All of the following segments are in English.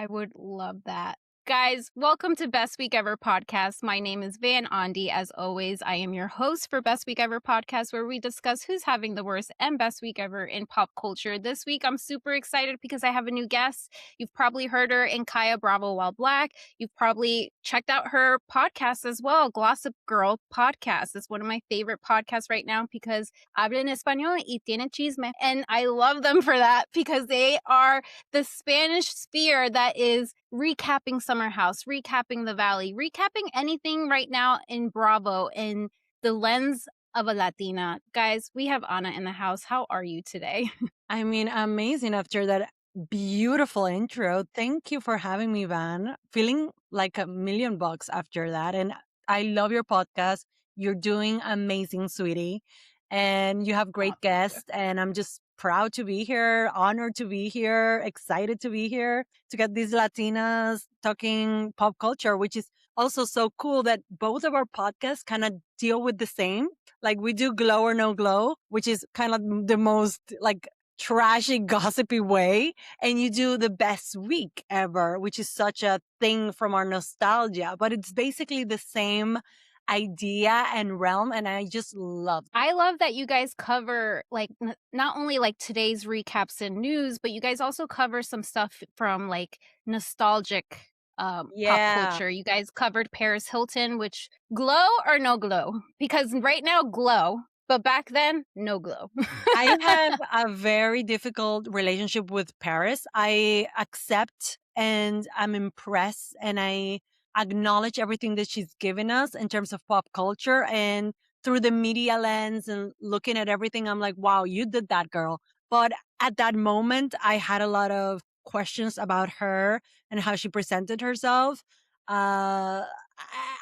I would love that. Guys, welcome to Best Week Ever podcast. My name is Van Ondi. As always, I am your host for Best Week Ever podcast, where we discuss who's having the worst and best week ever in pop culture. This week, I'm super excited because I have a new guest. You've probably heard her in Kaya Bravo While Black. You've probably checked out her podcast as well, Glossip Girl Podcast. It's one of my favorite podcasts right now because hablan español y tienen chisme. And I love them for that because they are the Spanish sphere that is recapping Summer House, recapping The Valley, recapping anything right now in Bravo in the lens of a Latina. Guys, we have Ana in the house. How are you today? I mean, amazing after that beautiful intro. Thank you for having me, Van. Feeling like $1,000,000 after that. And I love your podcast. You're doing amazing, sweetie. And you have great Oh, thank you. guests. And I'm just proud to be here, honored to be here, excited to be here to get these Latinas talking pop culture, which is also so cool that both of our podcasts kind of deal with the same. Like we do Glow or No Glow, which is kind of the most like trashy, gossipy way. And you do the best week ever, which is such a thing from our nostalgia, but it's basically the same idea and realm. And I just love it. I love that you guys cover like not only like today's recaps and news, but you guys also cover some stuff from like nostalgic pop Yeah. culture. You guys covered Paris Hilton, which glow or no glow? Because right now glow, but back then no glow. I have a very difficult relationship with Paris. I accept and I'm impressed and I acknowledge everything that she's given us in terms of pop culture. And through the media lens and looking at everything, I'm like, wow, you did that, girl. But at that moment, I had a lot of questions about her and how she presented herself. I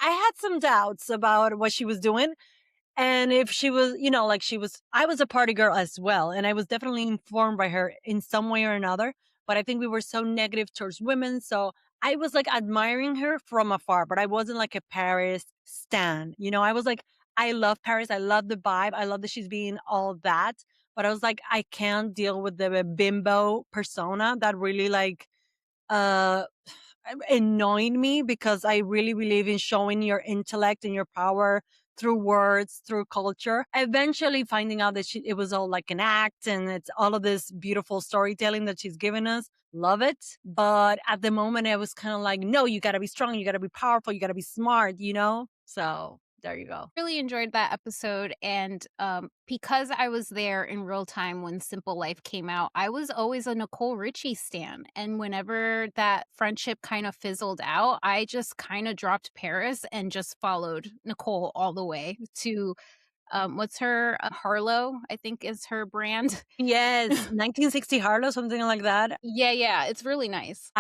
had some doubts about what she was doing. And if she was, like I was a party girl as well. And I was definitely informed by her in some way or another. But I think we were so negative towards women. So I was like admiring her from afar, but I wasn't like a Paris stan. I was like, I love Paris. I love the vibe. I love that she's being all that. But I was like, I can't deal with the bimbo persona that really like, uh, annoying me because I really believe in showing your intellect and your power through words, through culture. Eventually finding out that it was all like an act and it's all of this beautiful storytelling that she's given us. Love it. But at the moment, I was kind of like, no, you got to be strong. You got to be powerful. You got to be smart. So there you go. Really enjoyed that episode, and because I was there in real time when Simple Life came out, I was always a Nicole Richie stan, and whenever that friendship kind of fizzled out, I just kind of dropped Paris and just followed Nicole all the way to what's her Harlow, I think is her brand. Yes. 1960 Harlow, something like that. Yeah, it's really nice.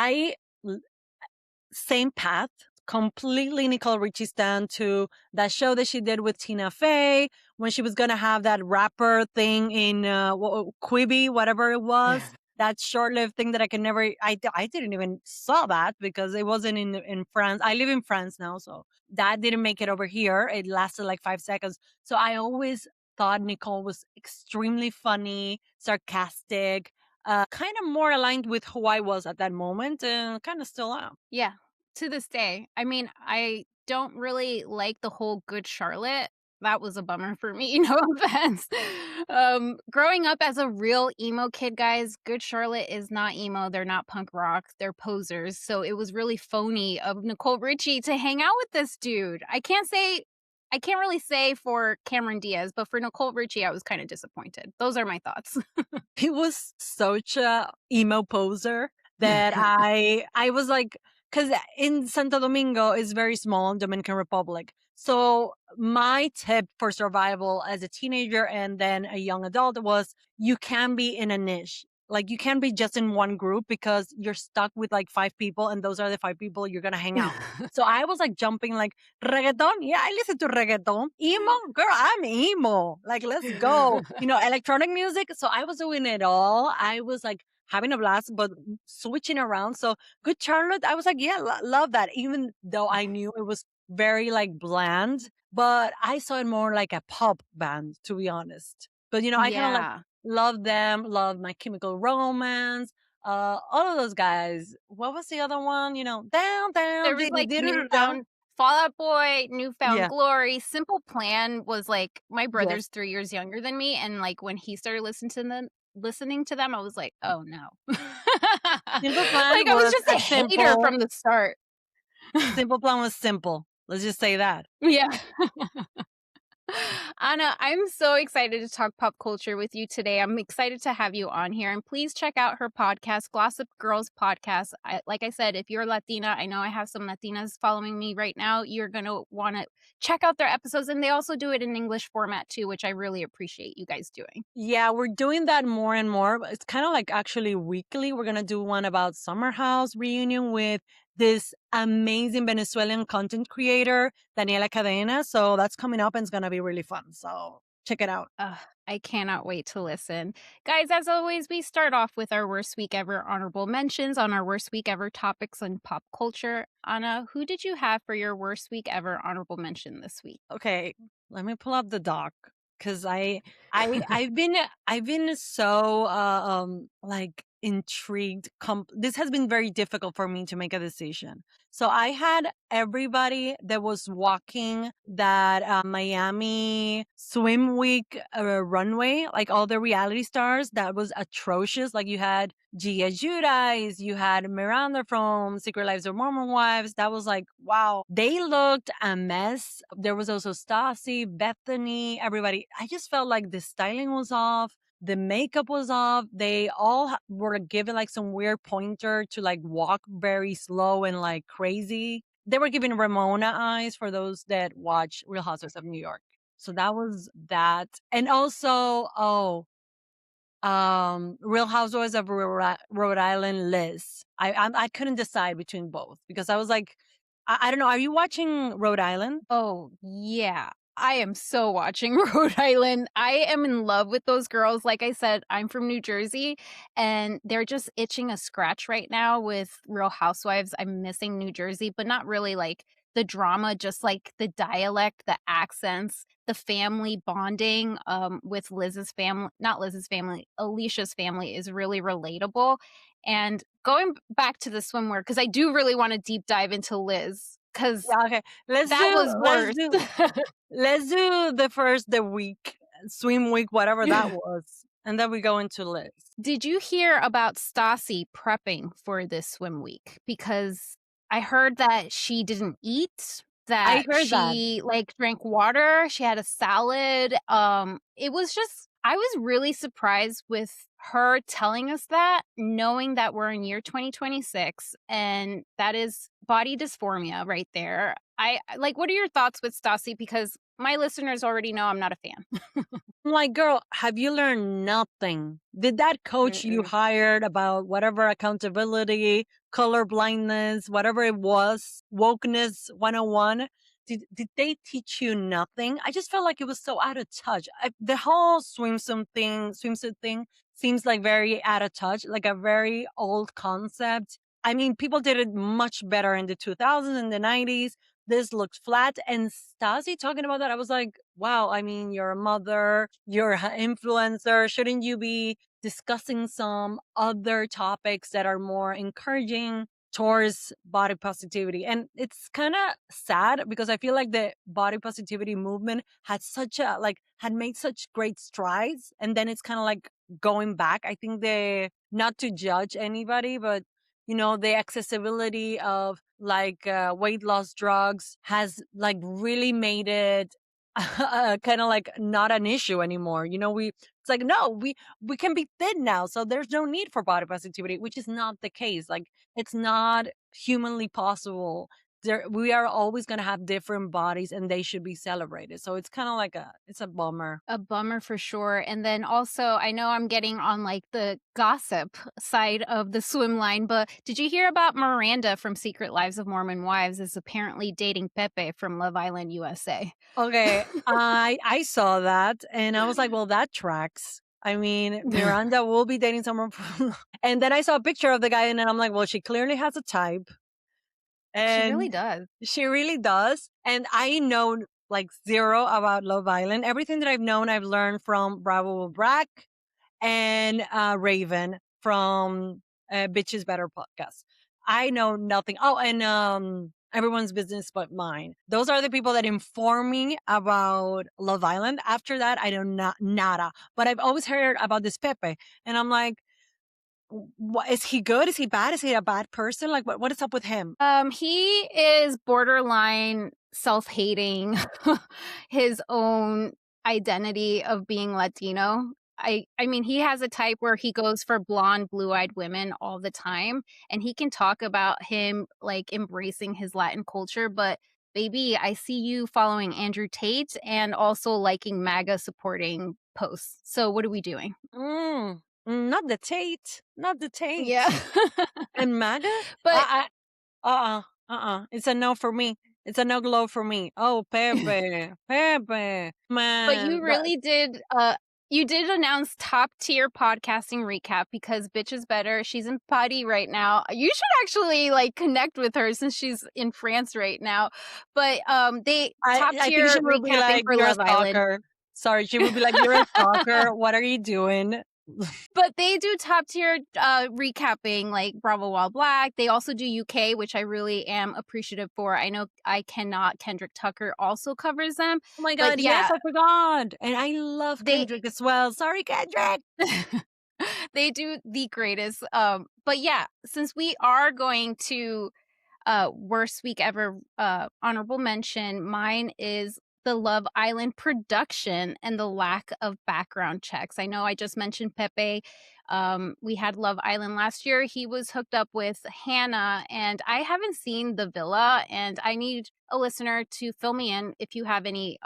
Same path, completely Nicole Richie stan to that show that she did with Tina Fey when she was going to have that rapper thing in Quibi, whatever it was. That short-lived thing that I can never, I didn't even saw that because it wasn't in France. I live in France now, so that didn't make it over here. It lasted like 5 seconds. So I always thought Nicole was extremely funny, sarcastic, kind of more aligned with who I was at that moment and kind of still am. Yeah, to this day. I mean, I don't really like the whole Good Charlotte. That was a bummer for me, no offense. Growing up as a real emo kid, guys, Good Charlotte is not emo. They're not punk rock. They're posers. So it was really phony of Nicole Richie to hang out with this dude. I can't really say for Cameron Diaz, but for Nicole Richie, I was kind of disappointed. Those are my thoughts. He was such a emo poser that I was like, because in Santo Domingo is very small, Dominican Republic. So my tip for survival as a teenager and then a young adult was you can be in a niche. Like you can't be just in one group because you're stuck with like 5 people and those are the 5 people you're gonna hang out. So I was like jumping like reggaeton. Yeah, I listen to reggaeton. Emo, girl, I'm emo. Like let's go. Electronic music. So I was doing it all. I was like having a blast, but switching around. So Good Charlotte, I was like, yeah, love that. Even though I knew it was very like bland, but I saw it more like a pop band, to be honest. But I kind of like Yeah. love them, love My Chemical Romance, all of those guys. What was the other one? Down, down, There was, diddy, like, diddy, down. Newfound Fall Out Boy, Newfound Yeah. Glory, Simple Plan was, like my Yes. brother's 3 years younger than me, and, like, when he started listening to them, I was like, "Oh, no." Simple Plan Like, I was was just a a hater simple. from the start. Simple Plan was simple. Let's just say that. Yeah. Anna, I'm so excited to talk pop culture with you today. I'm excited to have you on here. And please check out her podcast, Glossip Girls Podcast. Like I said, if you're Latina, I know I have some Latinas following me right now. You're going to want to check out their episodes. And they also do it in English format too, which I really appreciate you guys doing. Yeah, we're doing that more and more. It's kind of like actually weekly. We're going to do one about Summer House reunion with this amazing Venezuelan content creator, Daniela Cadena. So that's coming up and it's going to be really fun. So check it out. I cannot wait to listen. Guys, as always, we start off with our worst week ever honorable mentions on our worst week ever topics in pop culture. Anna, who did you have for your worst week ever honorable mention this week? Okay, let me pull up the doc because I've been so like intrigued. This has been very difficult for me to make a decision. So I had everybody that was walking that Miami Swim Week runway, like all the reality stars. That was atrocious. Like you had Gia Giudice, you had Miranda from Secret Lives of Mormon Wives. That was like, wow. They looked a mess. There was also Stassi, Bethany, everybody. I just felt like the styling was off. The makeup was off. They all were given like some weird pointer to like walk very slow and like crazy. They were giving Ramona eyes for those that watch Real Housewives of New York. So that was that. And also, Real Housewives of Rhode Island, Liz. I couldn't decide between both because I was like, I don't know. Are you watching Rhode Island? Oh, yeah. I am so watching Rhode Island. I am in love with those girls. Like I said, I'm from New Jersey and they're just itching a scratch right now with Real Housewives. I'm missing New Jersey, but not really like the drama, just like the dialect, the accents, the family bonding with Liz's family, not Liz's family, Alicia's family is really relatable. And going back to the swimwear, because I do really want to deep dive into Liz, because Yeah, okay. Let's that do was let's worse. do let's do the week, swim week, whatever that was. And then we go into Liz. Did you hear about Stassi prepping for this swim week? Because I heard that she didn't eat, I that heard that. she like drank water, she had a salad. It was just I was really surprised with her telling us that, knowing that we're in year 2026 and that is body dysphoria right there. I like what are your thoughts with Stassi? Because my listeners already know I'm not a fan. I'm like, girl, have you learned nothing? Did that coach you Mm-mm. hired about whatever accountability, color blindness, whatever it was, wokeness 101, did they teach you nothing? I just felt like it was so out of touch. The whole swimsuit thing seems like very out of touch, like a very old concept. I mean, people did it much better in the 2000s and the 90s. This looks flat. And Stasi talking about that, I was like, wow, I mean, you're a mother, you're an influencer. Shouldn't you be discussing some other topics that are more encouraging towards body positivity? And it's kind of sad because I feel like the body positivity movement had made such great strides. And then it's kind of like going back. I think not to judge anybody, but the accessibility of like weight loss drugs has like really made it kind of like not an issue anymore. It's like, no, we can be thin now, so there's no need for body positivity, which is not the case. Like, it's not humanly possible. We are always going to have different bodies and they should be celebrated. So it's kind of like it's a bummer. A bummer for sure. And then also, I know I'm getting on like the gossip side of the swim line, but did you hear about Miranda from Secret Lives of Mormon Wives is apparently dating Pepe from Love Island USA? Okay, I saw that and I was like, well, that tracks. I mean, Miranda will be dating someone from, and then I saw a picture of the guy and then I'm like, well, she clearly has a type She really and does. she really does. And I know like zero about Love Island. Everything that I've known, I've learned from Bravo with Brack and Raven from Bitches Better podcast. I know nothing. Oh, and Everyone's Business But Mine. Those are the people that inform me about Love Island. After that, I know nada. But I've always heard about this Pepe, and I'm like, what is he good? Is he bad? Is he a bad person? Like, what is up with him? He is borderline self-hating his own identity of being Latino. I mean, he has a type where he goes for blonde, blue-eyed women all the time, and he can talk about him, like, embracing his Latin culture, but baby, I see you following Andrew Tate and also liking MAGA supporting posts. So what are we doing? Not the Tate. Not the Yeah. Tate. And MAGA? But It's a no for me. It's a no glow for me. Oh, Pepe, Pepe, But you man. really did, you did announce top tier podcasting recap because Bitch is Better. She's in Paris right now. You should actually like connect with her since she's in France right now. But they top I think tier she will be recapping like, for you're a Love Island. stalker. Sorry, she would be like, you're a stalker. What are you doing? But they do top tier recapping like Bravo While Black. They also do UK, which I really am appreciative for. I know I Cannot, Kendrick Tucker also covers them. Oh my But God, yes, yeah, I forgot. And I love they Kendrick as well. Sorry, Kendrick. they do the greatest. But yeah, since we are going to worst week ever honorable mention, mine is the Love Island production and the lack of background checks. I know I just mentioned Pepe. We had Love Island last year. He was hooked up with Hannah, and I haven't seen the villa, and I need a listener to fill me in if you have any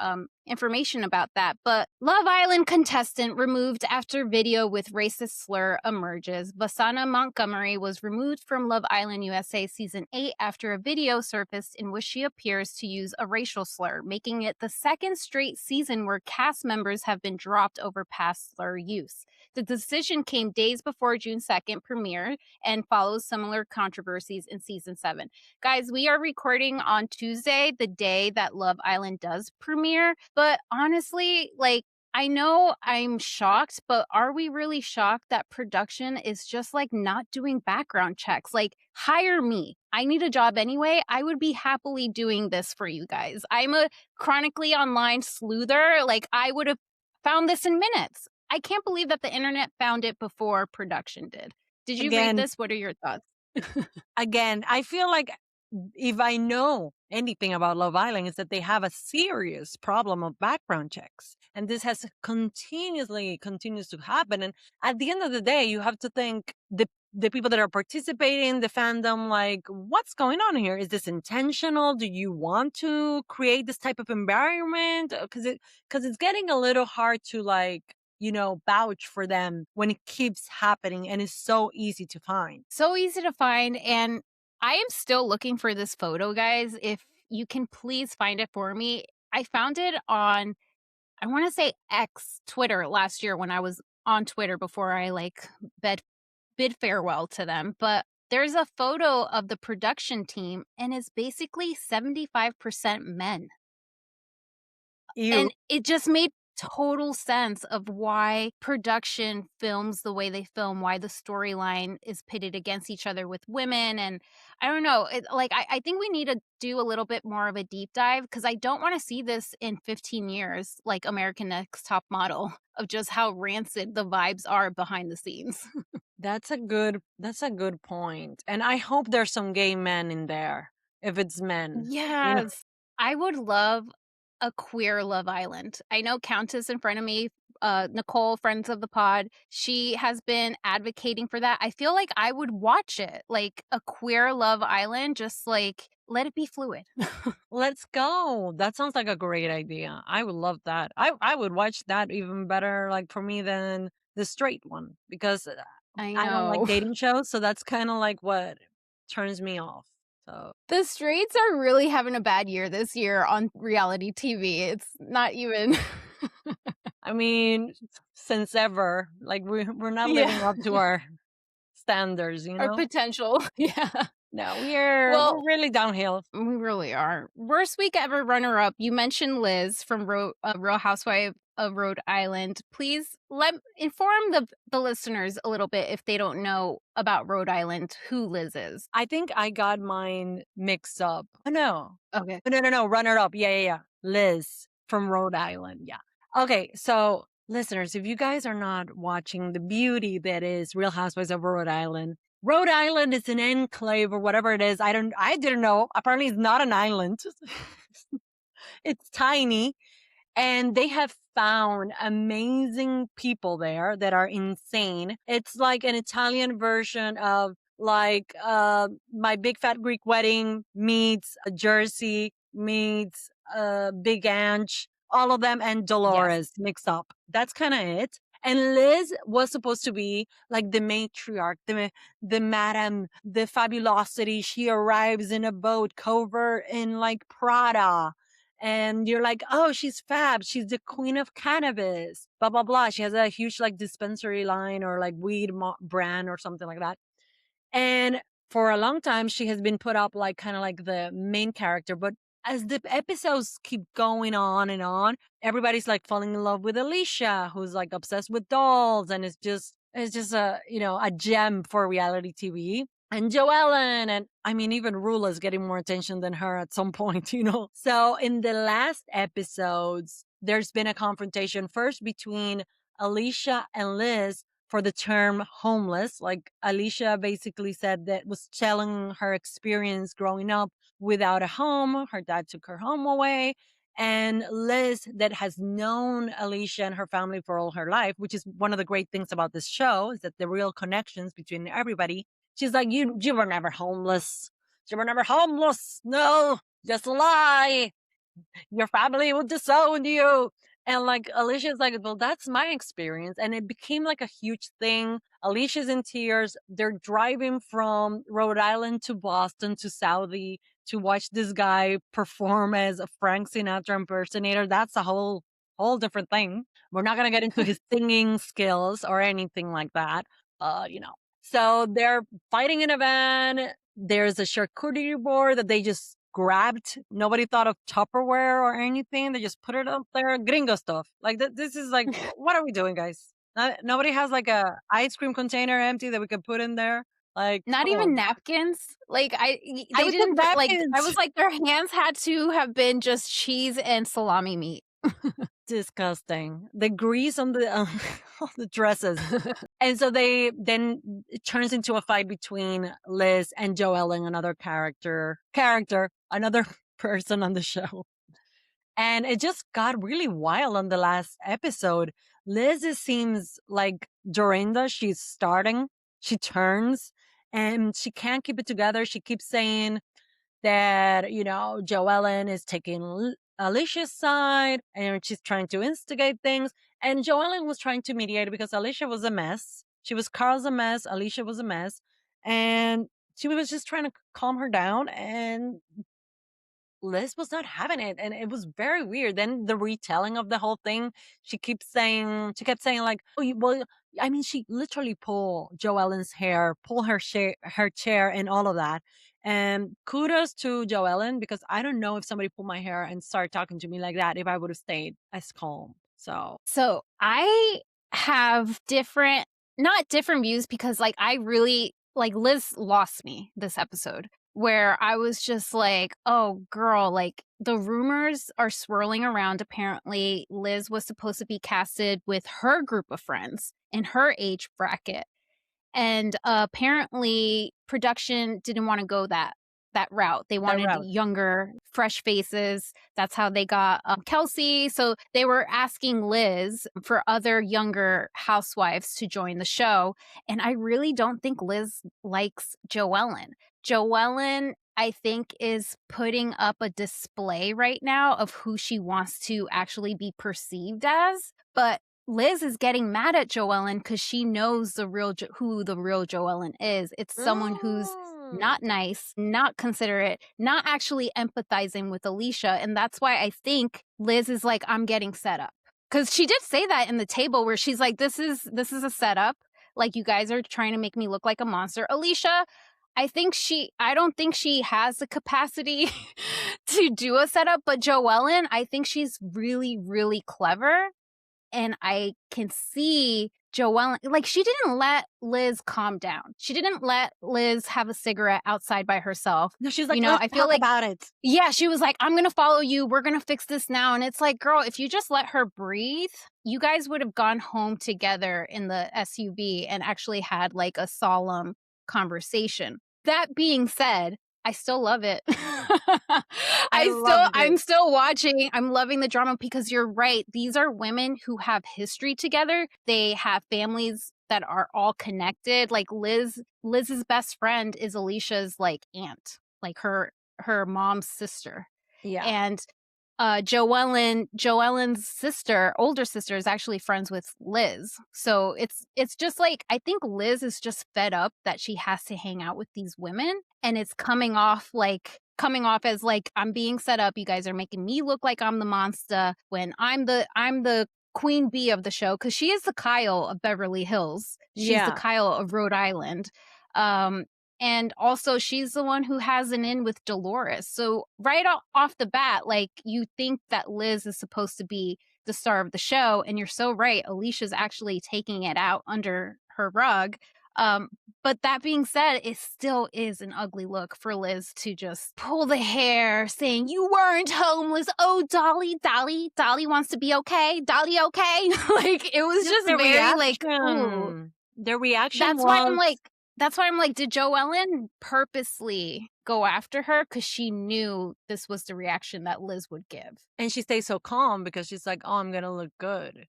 information about that. But Love Island contestant removed after video with racist slur emerges. Vasana Montgomery was removed from Love Island USA Season 8 after a video surfaced in which she appears to use a racial slur, making it the second straight season where cast members have been dropped over past slur use. The decision came days before June 2nd premiere and follows similar controversies in Season 7. Guys, we are recording on Tuesday, the day that Love Island does premiere. But honestly, like, I know I'm shocked, but are we really shocked that production is just like not doing background checks? Like, hire me. I need a job anyway. I would be happily doing this for you guys. I'm a chronically online sleuther. Like, I would have found this in minutes. I can't believe that the internet found it before production did. Did you read Again, this? What are your thoughts? I feel like if I know anything about Love Island, is that they have a serious problem of background checks. And this has continues to happen. And at the end of the day, you have to think the people that are participating, the fandom, like, what's going on here? Is this intentional? Do you want to create this type of environment? Because it's getting a little hard to like, vouch for them when it keeps happening and it's so easy to find. So easy to find. And I am still looking for this photo, guys. If you can please find it for me. I found it on, I want to say X, Twitter last year when I was on Twitter before I like bid farewell to them. But there's a photo of the production team and it's basically 75% men. You And it just made total sense of why production films the way they film, why the storyline is pitted against each other with women. And I don't know, I think we need to do a little bit more of a deep dive because I don't want to see this in 15 years, like American Next Top Model, of just how rancid the vibes are behind the scenes. That's a good point. And I hope there's some gay men in there if it's men. Yes. I would love a queer Love Island. I know Countess in front of me, Nicole, friends of the pod, she has been advocating for that. I feel like I would watch it, like a queer Love Island, just like let it be fluid. Let's go. That sounds like a great idea. I would love that. I would watch that even better like for me than the straight one because I I don't like know. dating shows, so that's kind of like what turns me off. So, The straights are really having a bad year this year on reality TV. It's not even. I mean, since ever, like we're not living Yeah. up to our standards, Our potential. Yeah. No, we're Well, really downhill. we really are. Worst week ever runner up. You mentioned Liz from Real Housewife of Rhode Island. Please inform the listeners a little bit if they don't know about Rhode Island, who Liz is. I think I got mine mixed up. Oh, no. Okay. No. Runner up. Yeah. Liz from Rhode Island. Yeah. Okay. So, listeners, if you guys are not watching the beauty that is Real Housewives of Rhode Island is an enclave or whatever it is. I didn't know. Apparently, it's not an island. It's tiny. And they have found amazing people there that are insane. It's like an Italian version of like My Big Fat Greek Wedding meets Jersey meets Big Ange, all of them, and Dolores mixed up. That's kind of it. And Liz was supposed to be like the matriarch, the madam, the fabulosity. She arrives in a boat covered in like Prada, and you're like, oh, she's fab. She's the queen of cannabis, blah, blah, blah. She has a huge like dispensary line or like weed brand or something like that. And for a long time, she has been put up like kind of like the main character. But as the episodes keep going on and on, everybody's like falling in love with Alicia, who's like obsessed with dolls. And it's just a, a gem for reality TV. And Joellen, and I mean, even Rula's getting more attention than her at some point. So in the last episodes, there's been a confrontation first between Alicia and Liz for the term homeless. Like Alicia basically said that was telling her experience growing up without a home. Her dad took her home away. And Liz, that has known Alicia and her family for all her life, which is one of the great things about this show, is that the real connections between everybody. She's like, you were never homeless. You were never homeless. No, just a lie. Your family will disown you. And like Alicia's like, well, that's my experience. And it became like a huge thing. Alicia's in tears. They're driving from Rhode Island to Boston to Saudi to watch this guy perform as a Frank Sinatra impersonator. That's a whole different thing. We're not going to get into his singing skills or anything like that. So they're fighting in a van. There's a charcuterie board that they just grabbed. Nobody thought of Tupperware or anything. They just put it up there. Gringo stuff. Like this is like, what are we doing, guys? Nobody has like a ice cream container empty that we could put in there. Like not even napkins. Like they didn't like. I was like, their hands had to have been just cheese and salami meat. Disgusting. The grease on the dresses. And so then it turns into a fight between Liz and Joellen, another character, another person on the show. And it just got really wild on the last episode. Liz, it seems like Dorinda, she's starting, she turns, and she can't keep it together. She keeps saying that, Joellen is taking Alicia's side and she's trying to instigate things. And Joellen was trying to mediate because Alicia was a mess. She was Carl's a mess. Alicia was a mess. And she was just trying to calm her down. And Liz was not having it. And it was very weird. Then the retelling of the whole thing, she kept saying like, she literally pulled Joellen's hair, pull her chair and all of that. And kudos to Joellen, because I don't know if somebody pulled my hair and started talking to me like that if I would have stayed as calm. So I have not different views, because like I really like Liz lost me this episode, where I was just like, oh girl, like the rumors are swirling around. Apparently Liz was supposed to be casted with her group of friends in her age bracket. And apparently production didn't want to go that route. They wanted younger, fresh faces. That's how they got Kelsey. So they were asking Liz for other younger housewives to join the show. And I really don't think Liz likes Joellen. Joellen, I think, is putting up a display right now of who she wants to actually be perceived as. But Liz is getting mad at Joellen because she knows who the real Joellen is. It's someone who's not nice, not considerate, not actually empathizing with Alicia. And that's why I think Liz is like, I'm getting set up. Because she did say that in the table where she's like, this is a setup. Like, you guys are trying to make me look like a monster. Alicia, I don't think she has the capacity to do a setup, but Joellen, I think she's really, really clever. and I can see Joelle, like, she didn't let Liz calm down. She didn't let Liz have a cigarette outside by herself. No, she's You like, know, let's I feel talk like, about it. yeah, she was like, I'm going to follow you. We're going to fix this now. And it's like, girl, if you just let her breathe, you guys would have gone home together in the SUV and actually had like a solemn conversation. That being said, I still love it. I loved I'm it. still watching. I'm loving the drama because you're right. These are women who have history together. They have families that are all connected. Like Liz's best friend is Alicia's like aunt, like her mom's sister. Yeah. And Joellen's sister, older sister, is actually friends with Liz. So it's just like, I think Liz is just fed up that she has to hang out with these women, and it's coming off as like, I'm being set up. You guys are making me look like I'm the monster when I'm the queen bee of the show, because she is the Kyle of Beverly Hills. She's the Yeah. Kyle of Rhode Island. And also, she's the one who has an in with Dolores. So right off the bat, like, you think that Liz is supposed to be the star of the show, and you're so right. Alicia's actually taking it out under her rug. But that being said, it still is an ugly look for Liz to just pull the hair, saying, "You weren't homeless. Oh, Dolly wants to be okay. Dolly, okay?" Like, it was just the very like, ooh. reaction. The reaction That's why I'm was, like, did Joellen purposely go after her? Because she knew this was the reaction that Liz would give. and she stays so calm because she's like, oh, I'm going to look good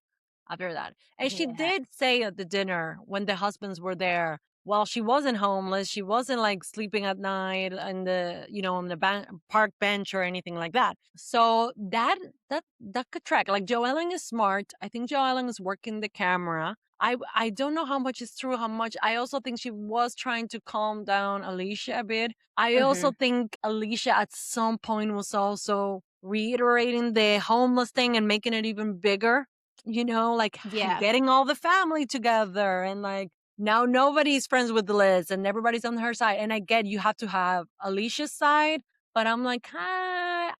after that. And she Yeah. did say at the dinner when the husbands were there, well, she wasn't homeless. She wasn't like sleeping at night on the, on the park bench or anything like that. So that could track. Like, Joellen is smart. I think Joellen is working the camera. I don't know how much is true, how much. I also think she was trying to calm down Alicia a bit. I also think Alicia at some point was also reiterating the homeless thing and making it even bigger, like Yeah. getting all the family together, and like now nobody's friends with Liz and everybody's on her side. And I get you have to have Alicia's side, but I'm like, I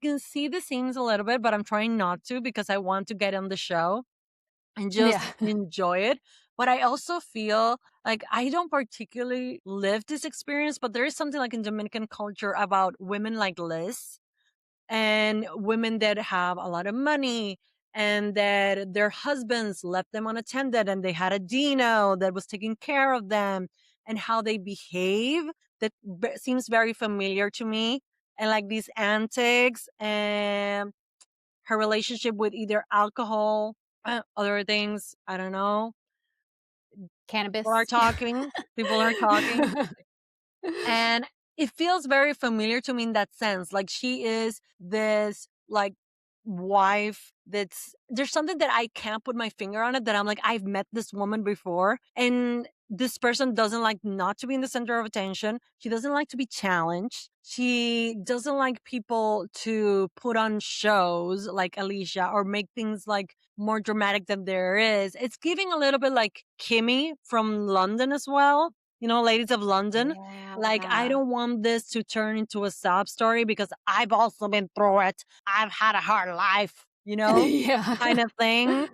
can see the scenes a little bit, but I'm trying not to because I want to get on the show and just Yeah. enjoy it. But I also feel like I don't particularly live this experience, but there is something like in Dominican culture about women like Liz and women that have a lot of money and that their husbands left them unattended and they had a Dino that was taking care of them, and how they behave that seems very familiar to me. And like these antics and her relationship with either alcohol, other things, I don't know. People are Cannabis. talking. People are talking. And it feels very familiar to me in that sense. Like, she is this like wife there's something that I can't put my finger on it, that I'm like, I've met this woman before, and this person doesn't like not to be in the center of attention. She doesn't like to be challenged. She doesn't like people to put on shows like Alicia or make things like more dramatic than there is. It's giving a little bit like Kimmy from London as well. Ladies of London. Like, I Yeah. don't want this to turn into a sob story because I've also been through it. I've had a hard life, Yeah. kind of thing.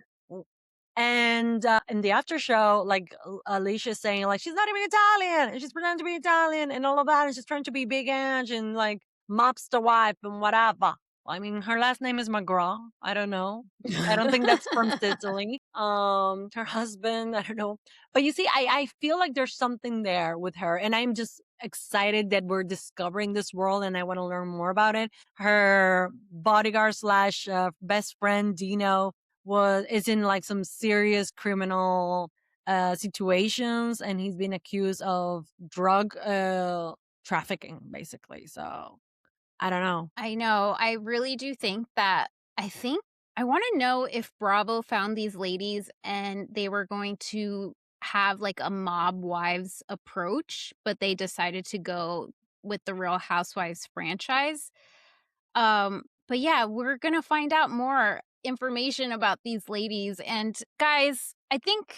And in the after show, like, Alicia's saying, like, she's not even Italian and she's pretending to be Italian and all of that. And she's trying to be Big Ange and like mobster wife and whatever. I mean, her last name is McGraw. I don't know. I don't think that's from Sicily. Her husband, I don't know. But you see, I feel like there's something there with her, and I'm just excited that we're discovering this world, and I want to learn more about it. Her bodyguard slash best friend Dino is in like some serious criminal situations, and he's been accused of drug trafficking, basically. So I don't know. I know. I really do think that I want to know if Bravo found these ladies and they were going to have like a mob wives approach, but they decided to go with the Real Housewives franchise. But yeah, we're going to find out more information about these ladies. And guys, I think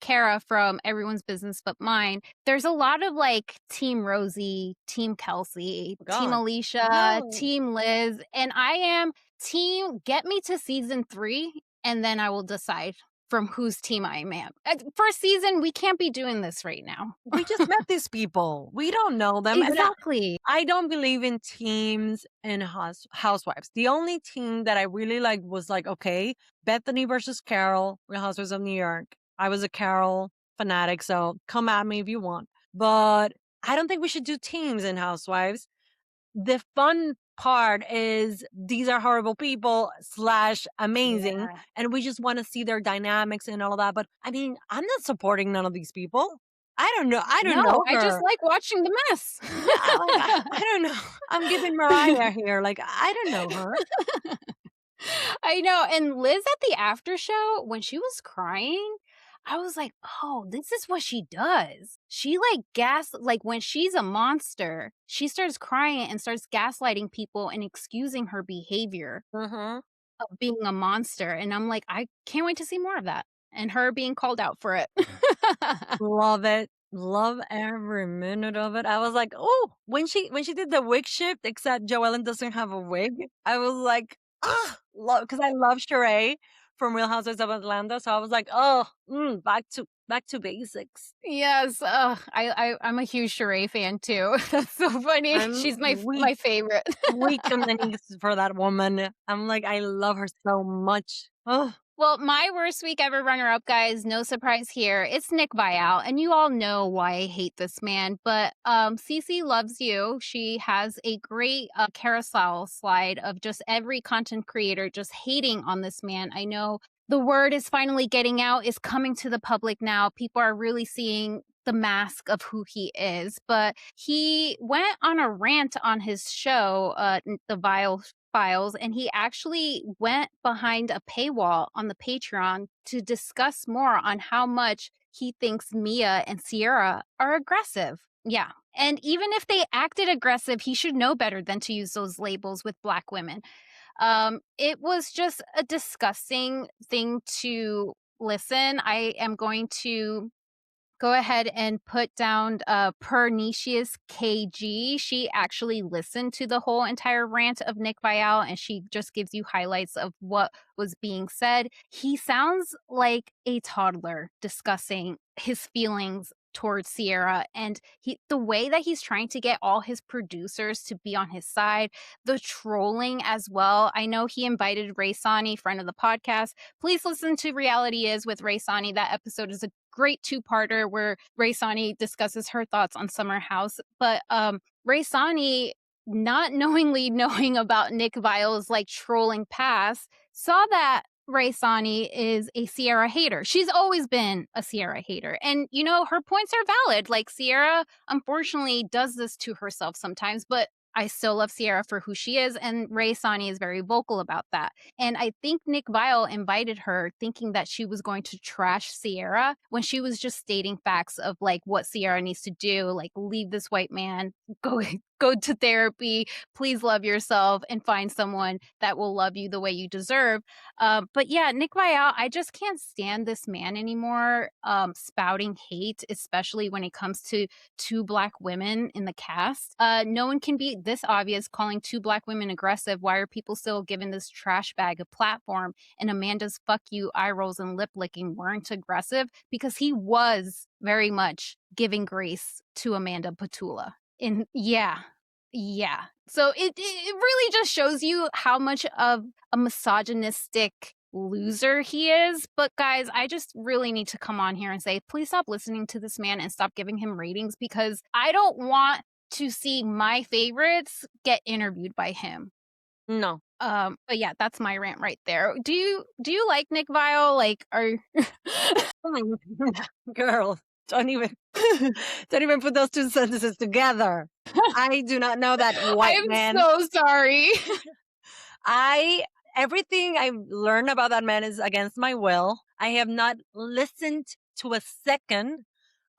Kara from Everyone's Business But Mine, there's a lot of like Team Rosie, Team Kelsey, Team God. Alicia, No. Team Liz, and I am team, get me to season 3, and then I will decide from whose team I am. First season, we can't be doing this right now. We just met these people. We don't know them. And Exactly. I don't believe in teams and housewives. The only team that I really liked was like, okay, Bethany versus Carol, Real Housewives of New York. I was a Carol fanatic, so come at me if you want. But I don't think we should do teams in Housewives. The fun part is these are horrible people / amazing. Yeah. And we just want to see their dynamics and all of that. But I mean, I'm not supporting none of these people. I don't know. I don't know No, I just her. like watching the mess. Yeah, like I don't know. I'm giving Mariah here. Like I don't know her. I know. And Liz at the after show, when she was crying, I was like, oh, this is what she does. She like when she's a monster, she starts crying and starts gaslighting people and excusing her behavior Mm-hmm. of being a monster. And I'm like, I can't wait to see more of that. And her being called out for it. Love it. Love every minute of it. I was like, oh, when she did the wig shift, except Joellen doesn't have a wig. I was like, ah, love because I love Sheree from Real Housewives of Atlanta. So I was like, oh, back to basics. Yes, I'm a huge Sheree fan too. That's so funny. I'm She's weak, my favorite. weak on the knees for that woman. I'm like, I love her so much. Oh, Well, my worst week ever runner up, guys, no surprise here. It's Nick Viall, and you all know why I hate this man. But Cece loves you. She has a great carousel slide of just every content creator just hating on this man. I know the word is finally getting out, is coming to the public now. People are really seeing the mask of who he is. But he went on a rant on his show, The Viall Files, and he actually went behind a paywall on the Patreon to discuss more on how much he thinks Mia and Sierra are aggressive. Yeah. And even if they acted aggressive, he should know better than to use those labels with Black women. It was just a disgusting thing to listen. I am going to go ahead and put down Pernicious KG. She actually listened to the whole entire rant of Nick Viall, and she just gives you highlights of what was being said. He sounds like a toddler discussing his feelings towards Sierra, and the way that he's trying to get all his producers to be on his side, the trolling as well. I know he invited Ray Sani, friend of the podcast. Please listen to Reality Is with Ray Sani. That episode is a great two-parter where Ray Sani discusses her thoughts on Summer House. But Ray Sani, not knowingly knowing about Nick Viall's like trolling past, saw that Ray Sani is a Sierra hater. She's always been a Sierra hater. And, you know, her points are valid. Like, Sierra, unfortunately, does this to herself sometimes, but I still love Sierra for who she is, and Ray Sani is very vocal about that. And I think Nick Viall invited her thinking that she was going to trash Sierra when she was just stating facts of like what Sierra needs to do, like leave this white man, go to therapy, please love yourself and find someone that will love you the way you deserve. But yeah, Nick Viall, I just can't stand this man anymore, spouting hate, especially when it comes to two Black women in the cast. No one can be this obvious calling two Black women aggressive. Why are people still giving this trash bag a platform? And Amanda's fuck you, eye rolls, and lip licking weren't aggressive because he was very much giving grace to Amanda Petula. And yeah. So it really just shows you how much of a misogynistic loser he is. But guys, I just really need to come on here and say, please stop listening to this man and stop giving him ratings, because I don't want to see my favorites get interviewed by him. no. But yeah, that's my rant right there. Do you like Nick Viall? Like, are Girl, don't even put those two sentences together. I do not know that white I'm man. so sorry. Everything I learned about that man is against my will. I have not listened to a second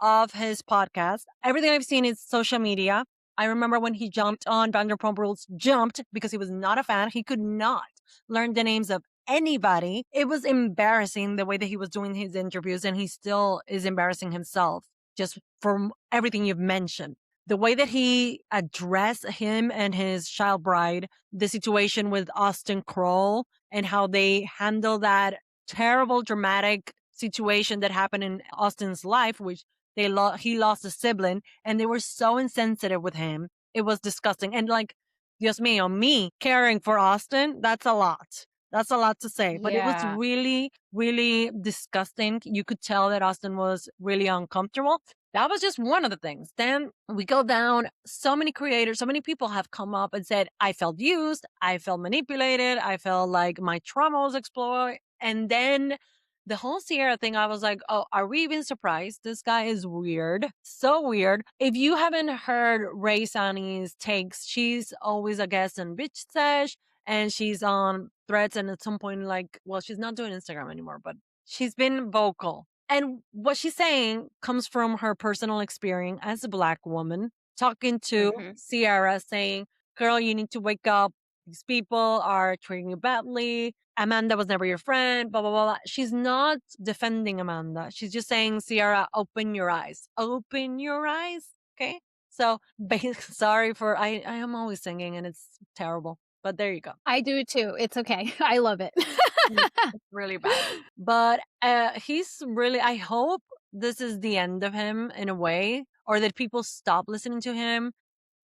of his podcast. Everything I've seen is social media. I remember when he jumped on Vanderpump Rules, jumped because he was not a fan. He could not learn the names of anybody. It was embarrassing the way that he was doing his interviews, and he still is embarrassing himself just from everything you've mentioned. the way that he addressed him and his child bride, the situation with Austin Kroll, and how they handle that terrible, dramatic situation that happened in Austin's life, which he lost a sibling, and they were so insensitive with him. It was disgusting. And like, Dios mío, me caring for Austin, that's a lot. That's a lot to say, but it was Yeah. really, really disgusting. You could tell that Austin was really uncomfortable. That was just one of the things. Then we go down. So many creators, so many people have come up and said, I felt used. I felt manipulated. I felt like my trauma was explored. And then the whole Sierra thing, I was like, oh, are we even surprised? This guy is weird. So weird. If you haven't heard Ray Sani's takes, she's always a guest on Bitch Sesh, and she's on Threads. And at some point, like, well, she's not doing Instagram anymore, but she's been vocal. And what she's saying comes from her personal experience as a Black woman, talking to Sierra, saying, girl, you need to wake up. These people are treating you badly. Amanda was never your friend, blah, blah, blah, blah. She's not defending Amanda. She's just saying, Sierra, open your eyes. Open your eyes. Okay. So, sorry for, I am always singing and it's terrible, but there you go. I do too. It's okay. I love it. It's really bad. But he's really, I hope this is the end of him in a way, or that people stop listening to him.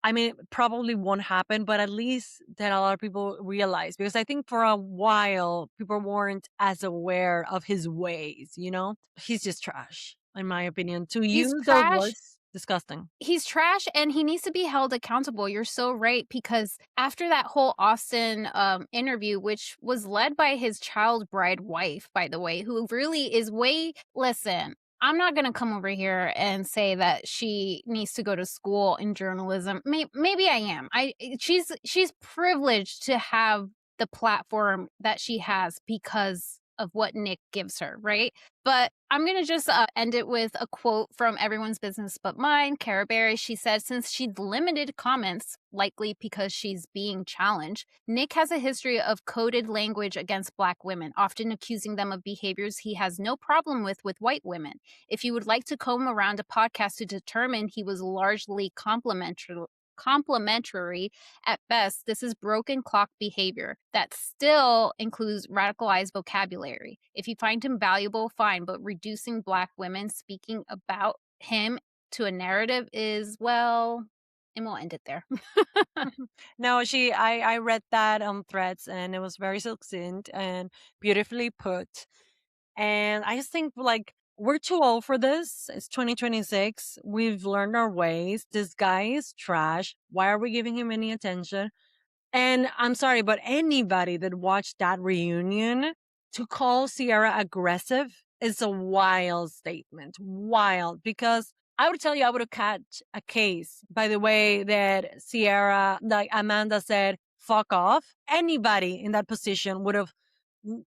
I mean, it probably won't happen, but at least that a lot of people realize, because I think for a while people weren't as aware of his ways, you know? He's just trash, in my opinion. To He's use those trash. words, disgusting. He's trash and he needs to be held accountable. You're so right, because after that whole Austin interview, which was led by his child bride wife, by the way, who really is listen, I'm not going to come over here and say that she needs to go to school in journalism. Maybe I am. She's privileged to have the platform that she has because of what Nick gives her, right? But I'm going to just end it with a quote from Everyone's Business But Mine, Cara Berry. She said, since she's limited comments, likely because she's being challenged, Nick has a history of coded language against Black women, often accusing them of behaviors he has no problem with white women. If you would like to comb around a podcast to determine he was largely complimentary at best, this is broken clock behavior that still includes radicalized vocabulary. If you find him valuable, fine, but reducing Black women speaking about him to a narrative is, well, and we'll end it there. No, I read that on Threads and it was very succinct and beautifully put. And I just think, like, we're too old for this. It's 2026. We've learned our ways. This guy is trash. Why are we giving him any attention? And I'm sorry, but anybody that watched that reunion, to call Sierra aggressive is a wild statement. Wild. Because I would tell you, I would have catch a case by the way that Sierra, like Amanda said, fuck off. Anybody in that position would have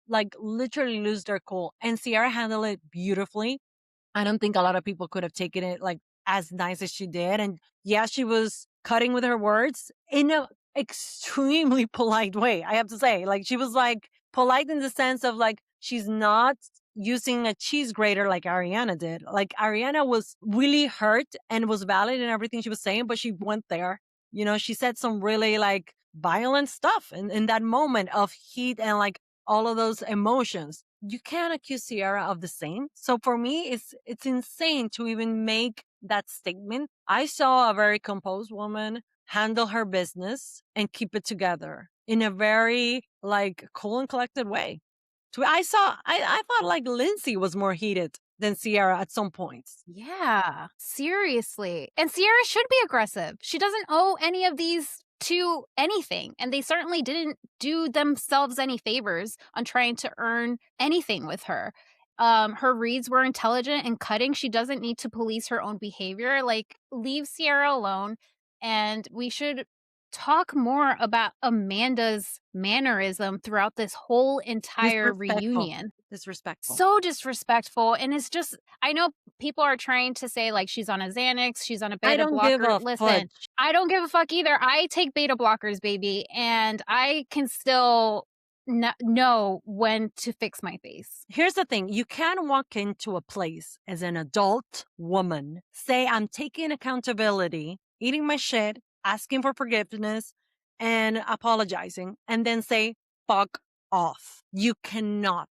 like literally lose their cool. And Sierra handled it beautifully. I don't think a lot of people could have taken it like as nice as she did. And yeah, she was cutting with her words in a extremely polite way. I have to say, like, she was like polite in the sense of like, she's not using a cheese grater like Ariana did. Like, Ariana was really hurt and was valid in everything she was saying, but she went there. You know, she said some really like violent stuff in that moment of heat and like all of those emotions. You can't accuse Sierra of the same. So for me, it's insane to even make that statement. I saw a very composed woman handle her business and keep it together in a very like cool and collected way. I thought like Lindsay was more heated than Sierra at some points. Yeah, seriously. And Sierra should be aggressive. She doesn't owe any of these to anything. And they certainly didn't do themselves any favors on trying to earn anything with her. Her reads were intelligent and cutting. She doesn't need to police her own behavior. Like, leave Sierra alone. And we should talk more about Amanda's mannerism throughout this whole entire reunion. Disrespectful. So disrespectful. And it's just, I know people are trying to say like she's on a Xanax, she's on a I beta don't give blocker. a Listen, fudge. I don't give a fuck either. I take beta blockers, baby, and I can still know when to fix my face. Here's the thing. You can walk into a place as an adult woman, say, I'm taking accountability, eating my shit, asking for forgiveness, and apologizing, and then say, fuck off. You cannot.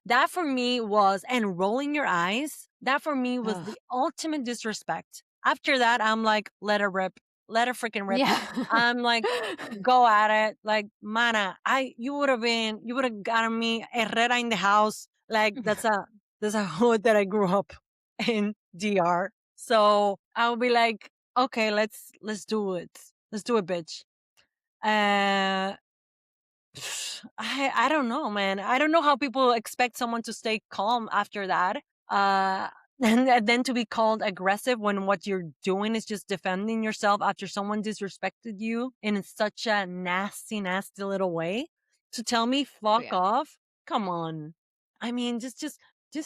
That for me was, and rolling your eyes, that for me was Ugh. the ultimate disrespect. After that, I'm like, let her rip, let her freaking rip. Yeah. I'm like, go at it. Like, mana, you would have gotten me Herrera in the house. Like, that's a hood that I grew up in DR. So I'll be like, okay, let's do it. Let's do it, bitch. Uh, I don't know, man. I don't know how people expect someone to stay calm after that. Uh, and then to be called aggressive when what you're doing is just defending yourself after someone disrespected you in such a nasty, nasty little way. To tell me Oh, fuck yeah. off, come on. I mean, just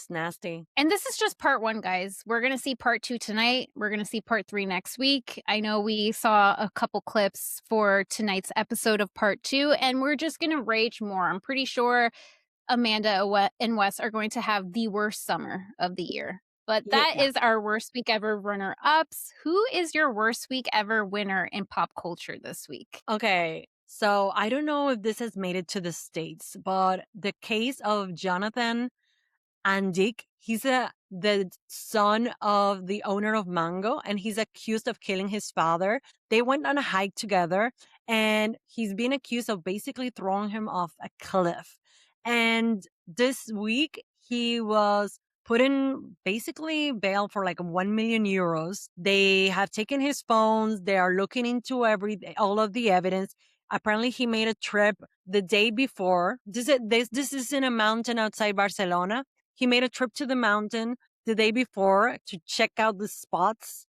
nasty. And this is just part 1, guys. We're going to see part 2 tonight. We're going to see part 3 next week. I know we saw a couple clips for tonight's episode of part 2, and we're just going to rage more. I'm pretty sure Amanda and Wes are going to have the worst summer of the year. But that Yeah. is our worst week ever runner ups. Who is your worst week ever winner in pop culture this week? Okay. So I don't know if this has made it to the States, but the case of Jonathan and Dick, the son of the owner of Mango, and he's accused of killing his father. They went on a hike together, and he's been accused of basically throwing him off a cliff. And this week, he was put in basically bail for like 1 million euros. They have taken his phones. They are looking into all of the evidence. Apparently, he made a trip the day before. This is in a mountain outside Barcelona. He made a trip to the mountain the day before to check out the spots.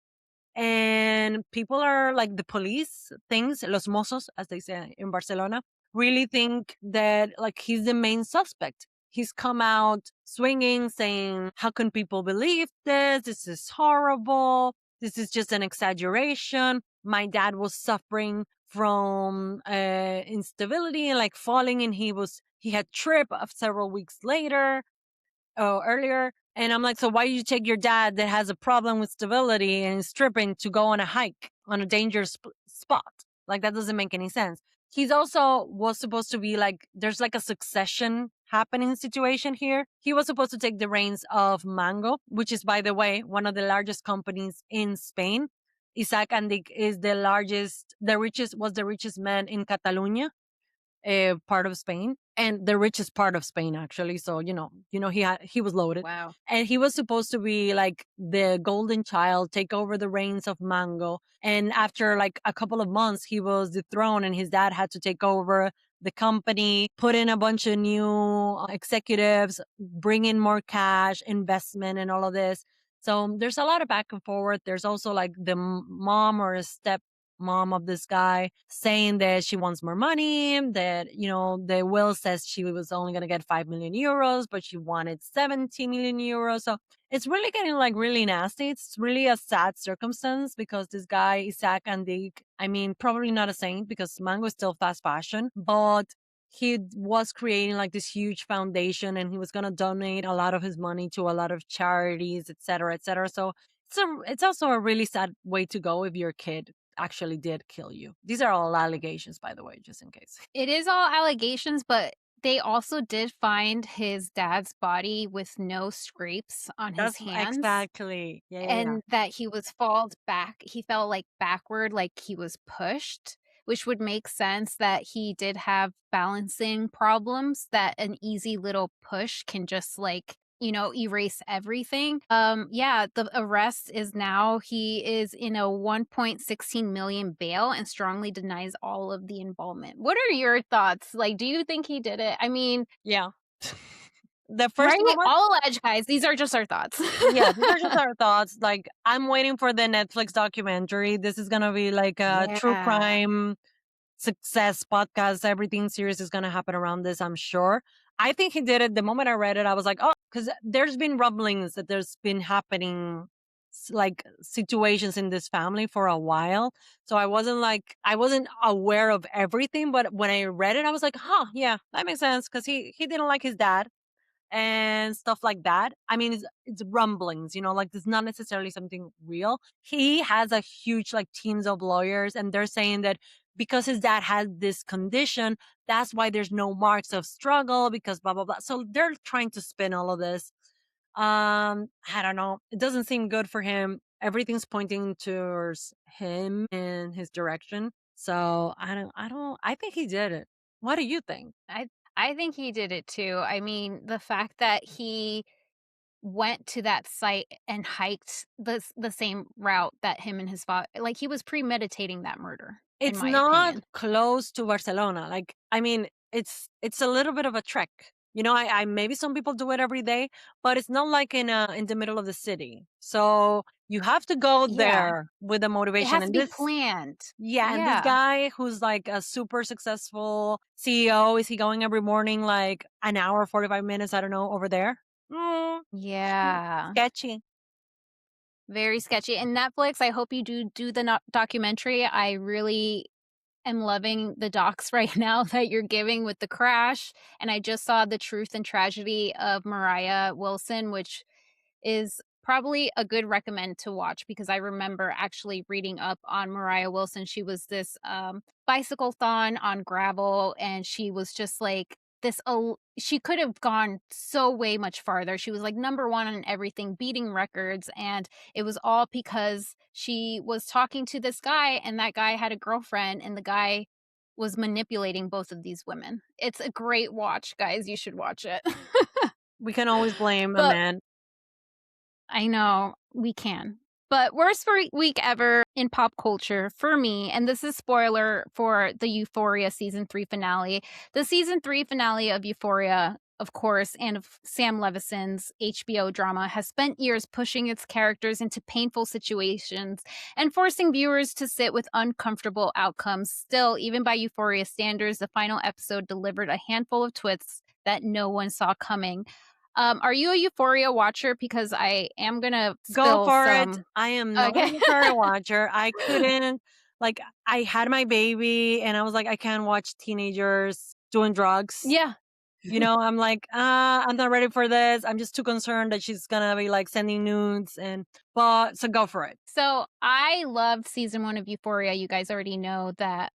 And people are like the police things, los mozos, as they say in Barcelona, really think that like he's the main suspect. He's come out swinging, saying, how can people believe this? This is horrible. This is just an exaggeration. My dad was suffering from instability and like falling, and he had trip of several weeks later earlier. And I'm like, so why did you take your dad that has a problem with stability and is tripping to go on a hike on a dangerous spot? Like, that doesn't make any sense. He's also was supposed to be like, there's like a succession happening situation here. He was supposed to take the reins of Mango, which is, by the way, one of the largest companies in Spain. Isaac Andic is was the richest man in Catalonia, part of Spain, and the richest part of Spain, actually. So he was loaded, Wow. and he was supposed to be like the golden child, take over the reins of Mango. And after like a couple of months, he was dethroned, and his dad had to take over the company, put in a bunch of new executives, bring in more cash, investment, and all of this. So there's a lot of back and forth. There's also like the mom or a step mom of this guy saying that she wants more money, that, the will says she was only going to get 5 million euros, but she wanted 70 million euros. So it's really getting like really nasty. It's really a sad circumstance because this guy, Isaac Andic, I mean, probably not a saint because Mango is still fast fashion, but he was creating like this huge foundation, and he was going to donate a lot of his money to a lot of charities, et cetera, et cetera. So it's also a really sad way to go if your kid actually did kill you. These are all allegations, by the way, just in case. It is all allegations, but they also did find his dad's body with no scrapes on his That's hands. exactly. Yeah. And that he was he fell like backward, like he was pushed, which would make sense that he did have balancing problems, that an easy little push can just like, erase everything. Yeah, the arrest is now, he is in a 1.16 million bail and strongly denies all of the involvement. What are your thoughts? Like, do you think he did it? I mean, Yeah. The first right? moment, All alleged, guys. These are just our thoughts. yeah, these are just our thoughts. Like, I'm waiting for the Netflix documentary. This is gonna be like a true Yeah. crime success podcast. Everything serious is gonna happen around this, I'm sure. I think he did it. The moment I read it, I was like, oh, because there's been rumblings that there's been happening like situations in this family for a while. So I wasn't aware of everything, but when I read it, I was like, huh, yeah, that makes sense because he didn't like his dad. and stuff like that. I mean, it's rumblings, like it's not necessarily something real. He has a huge like teams of lawyers, and they're saying that because his dad had this condition, that's why there's no marks of struggle because blah blah blah. So they're trying to spin all of this. I don't know. It doesn't seem good for him. Everything's pointing towards him and his direction. So I think he did it. What do you think? I think he did it too. I mean, the fact that he went to that site and hiked the same route that him and his father, like, he was premeditating that murder, in It's my not opinion. close to Barcelona. Like, I mean, it's a little bit of a trek. I maybe some people do it every day, but it's not like in the middle of the city. So you have to go Yeah, there with a it motivation. has to And be this planned. Yeah, and this Yeah. guy who's like a super successful CEO, is he going every morning like an hour, 45 minutes, I don't know, over there? Mm, Yeah. sketchy. Very sketchy. And Netflix, I hope you do the documentary. I really am loving the docs right now that you're giving with the crash. And I just saw The Truth and Tragedy of Mariah Wilson, which is probably a good recommend to watch because I remember actually reading up on Mariah Wilson. She was this bicycle thon on gravel, and she was just like this. She could have gone so way much farther. She was like number one on everything, beating records, and it was all because she was talking to this guy, and that guy had a girlfriend, and the guy was manipulating both of these women. It's a great watch, guys. You should watch it. We can always blame a But man. I know, we can. But worst week ever in pop culture for me, and this is spoiler for the Euphoria season 3 finale. The season 3 finale of Euphoria, of course, and of Sam Levinson's HBO drama has spent years pushing its characters into painful situations and forcing viewers to sit with uncomfortable outcomes. Still, even by Euphoria standards, the final episode delivered a handful of twists that no one saw coming. Are you a Euphoria watcher? Because I am gonna Go spill for it. some. I am not a Okay. Euphoria watcher. I couldn't, like, I had my baby and I was like, I can't watch teenagers doing drugs. Yeah. I'm like, I'm not ready for this. I'm just too concerned that she's gonna be like sending nudes but so go for it. So I loved season 1 of Euphoria. You guys already know that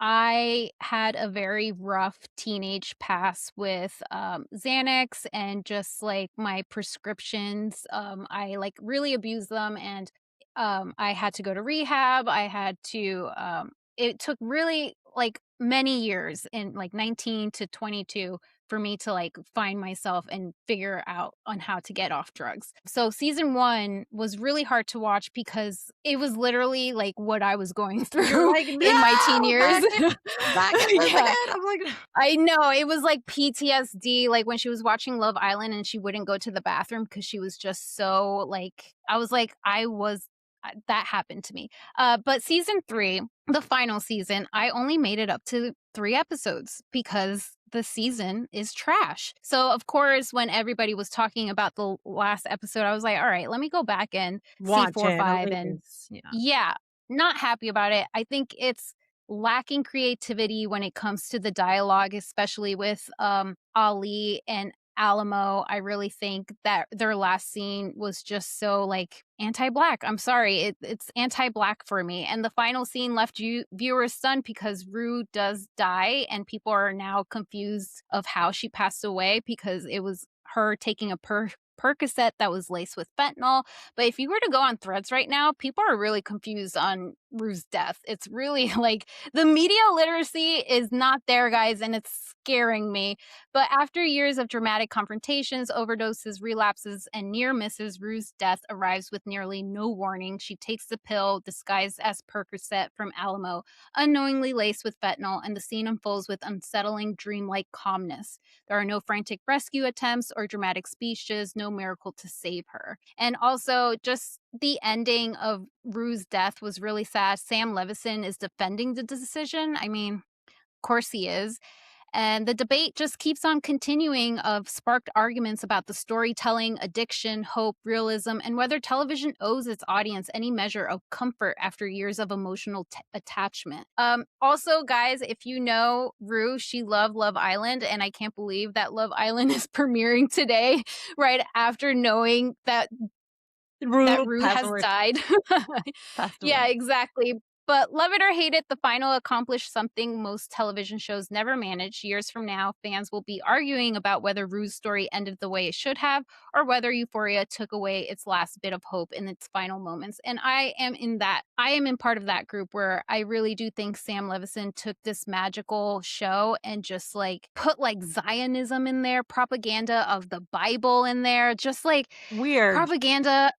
I had a very rough teenage past with Xanax and just like my prescriptions. I like really abused them, and I had to go to rehab. I had to it took really like many years in like 19 to 22 for me to like find myself and figure out on how to get off drugs. So season 1 was really hard to watch because it was literally like what I was going You're through like, in my teen no, years. back in this Yeah. again. I'm like, I know, it was like PTSD, like when she was watching Love Island and she wouldn't go to the bathroom because she was just so like I was like I was that happened to me. But season 3, the final season, I only made it up to 3 episodes because the season is trash. So, of course, when everybody was talking about the last episode, I was like, "All right, let me go back and see watch 4, it at 5," and least. Yeah. yeah, not happy about it. I think it's lacking creativity when it comes to the dialogue, especially with Ali and Alamo. I really think that their last scene was just so like anti-black. I'm sorry, it's anti-black for me. And the final scene left you viewers stunned because Rue does die, and people are now confused of how she passed away because it was her taking a Percocet that was laced with fentanyl. But if you were to go on Threads right now, people are really confused on Rue's death. It's really like the media literacy is not there, guys, and it's scaring me. But after years of dramatic confrontations, overdoses, relapses, and near misses, Rue's death arrives with nearly no warning. She takes the pill disguised as Percocet from Alamo, unknowingly laced with fentanyl, and the scene unfolds with unsettling, dreamlike calmness. There are no frantic rescue attempts or dramatic speeches, no miracle to save her. And also, just the ending of Rue's death was really sad. Sam Levinson is defending the decision. I mean, of course he is. And the debate just keeps on continuing of sparked arguments about the storytelling, addiction, hope, realism, and whether television owes its audience any measure of comfort after years of emotional attachment. Also, guys, if you know Rue, she loved Love Island, and I can't believe that Love Island is premiering today, right after knowing that Rue Rue passed has away. died. Passed Yeah, away. exactly. But love it or hate it, the final accomplished something most television shows never managed. Years from now, fans will be arguing about whether Rue's story ended the way it should have, or whether Euphoria took away its last bit of hope in its final moments. And I am in that. I am in part of that group where I really do think Sam Levinson took this magical show and just like put like Zionism in there, propaganda of the Bible in there, just like Weird. propaganda.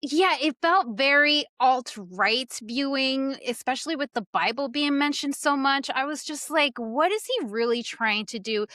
Yeah, it felt very alt-right viewing, especially with the Bible being mentioned so much. I was just like, what is he really trying to do?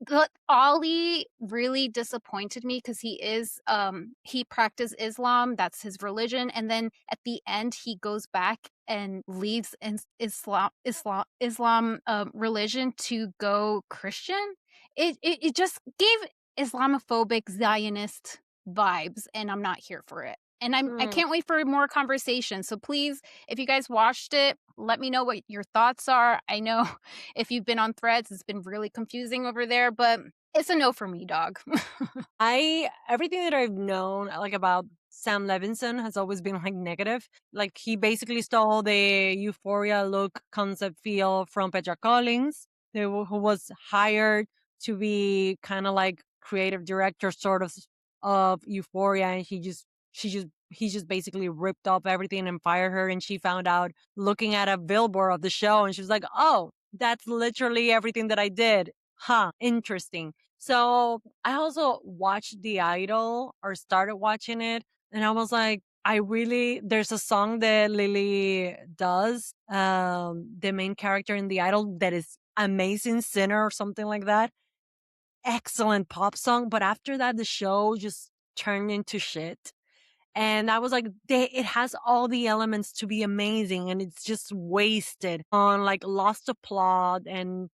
But Ollie really disappointed me because he practiced Islam, that's his religion, and then at the end he goes back and leaves Islam religion to go Christian. It just gave Islamophobic Zionist vibes, and I'm not here for it. And I Mm. can't wait for more conversation. So please, if you guys watched it, let me know what your thoughts are. I know if you've been on Threads, it's been really confusing over there, but it's a no for me, dog. Everything that I've known like about Sam Levinson has always been like negative. Like he basically stole the Euphoria look, concept, feel from Petra Collins, who was hired to be kind of like creative director sort of Euphoria, and he just basically ripped off everything and fired her. And she found out looking at a billboard of the show, and she was like, "Oh, that's literally everything that I did. Huh, interesting." So I also watched The Idol or started watching it, and I was like, there's a song that Lily does, the main character in The Idol, that is amazing, Sinner or something like that. Excellent pop song. But after that, the show just turned into shit. And I was like, it has all the elements to be amazing, and it's just wasted on like lost the plot, and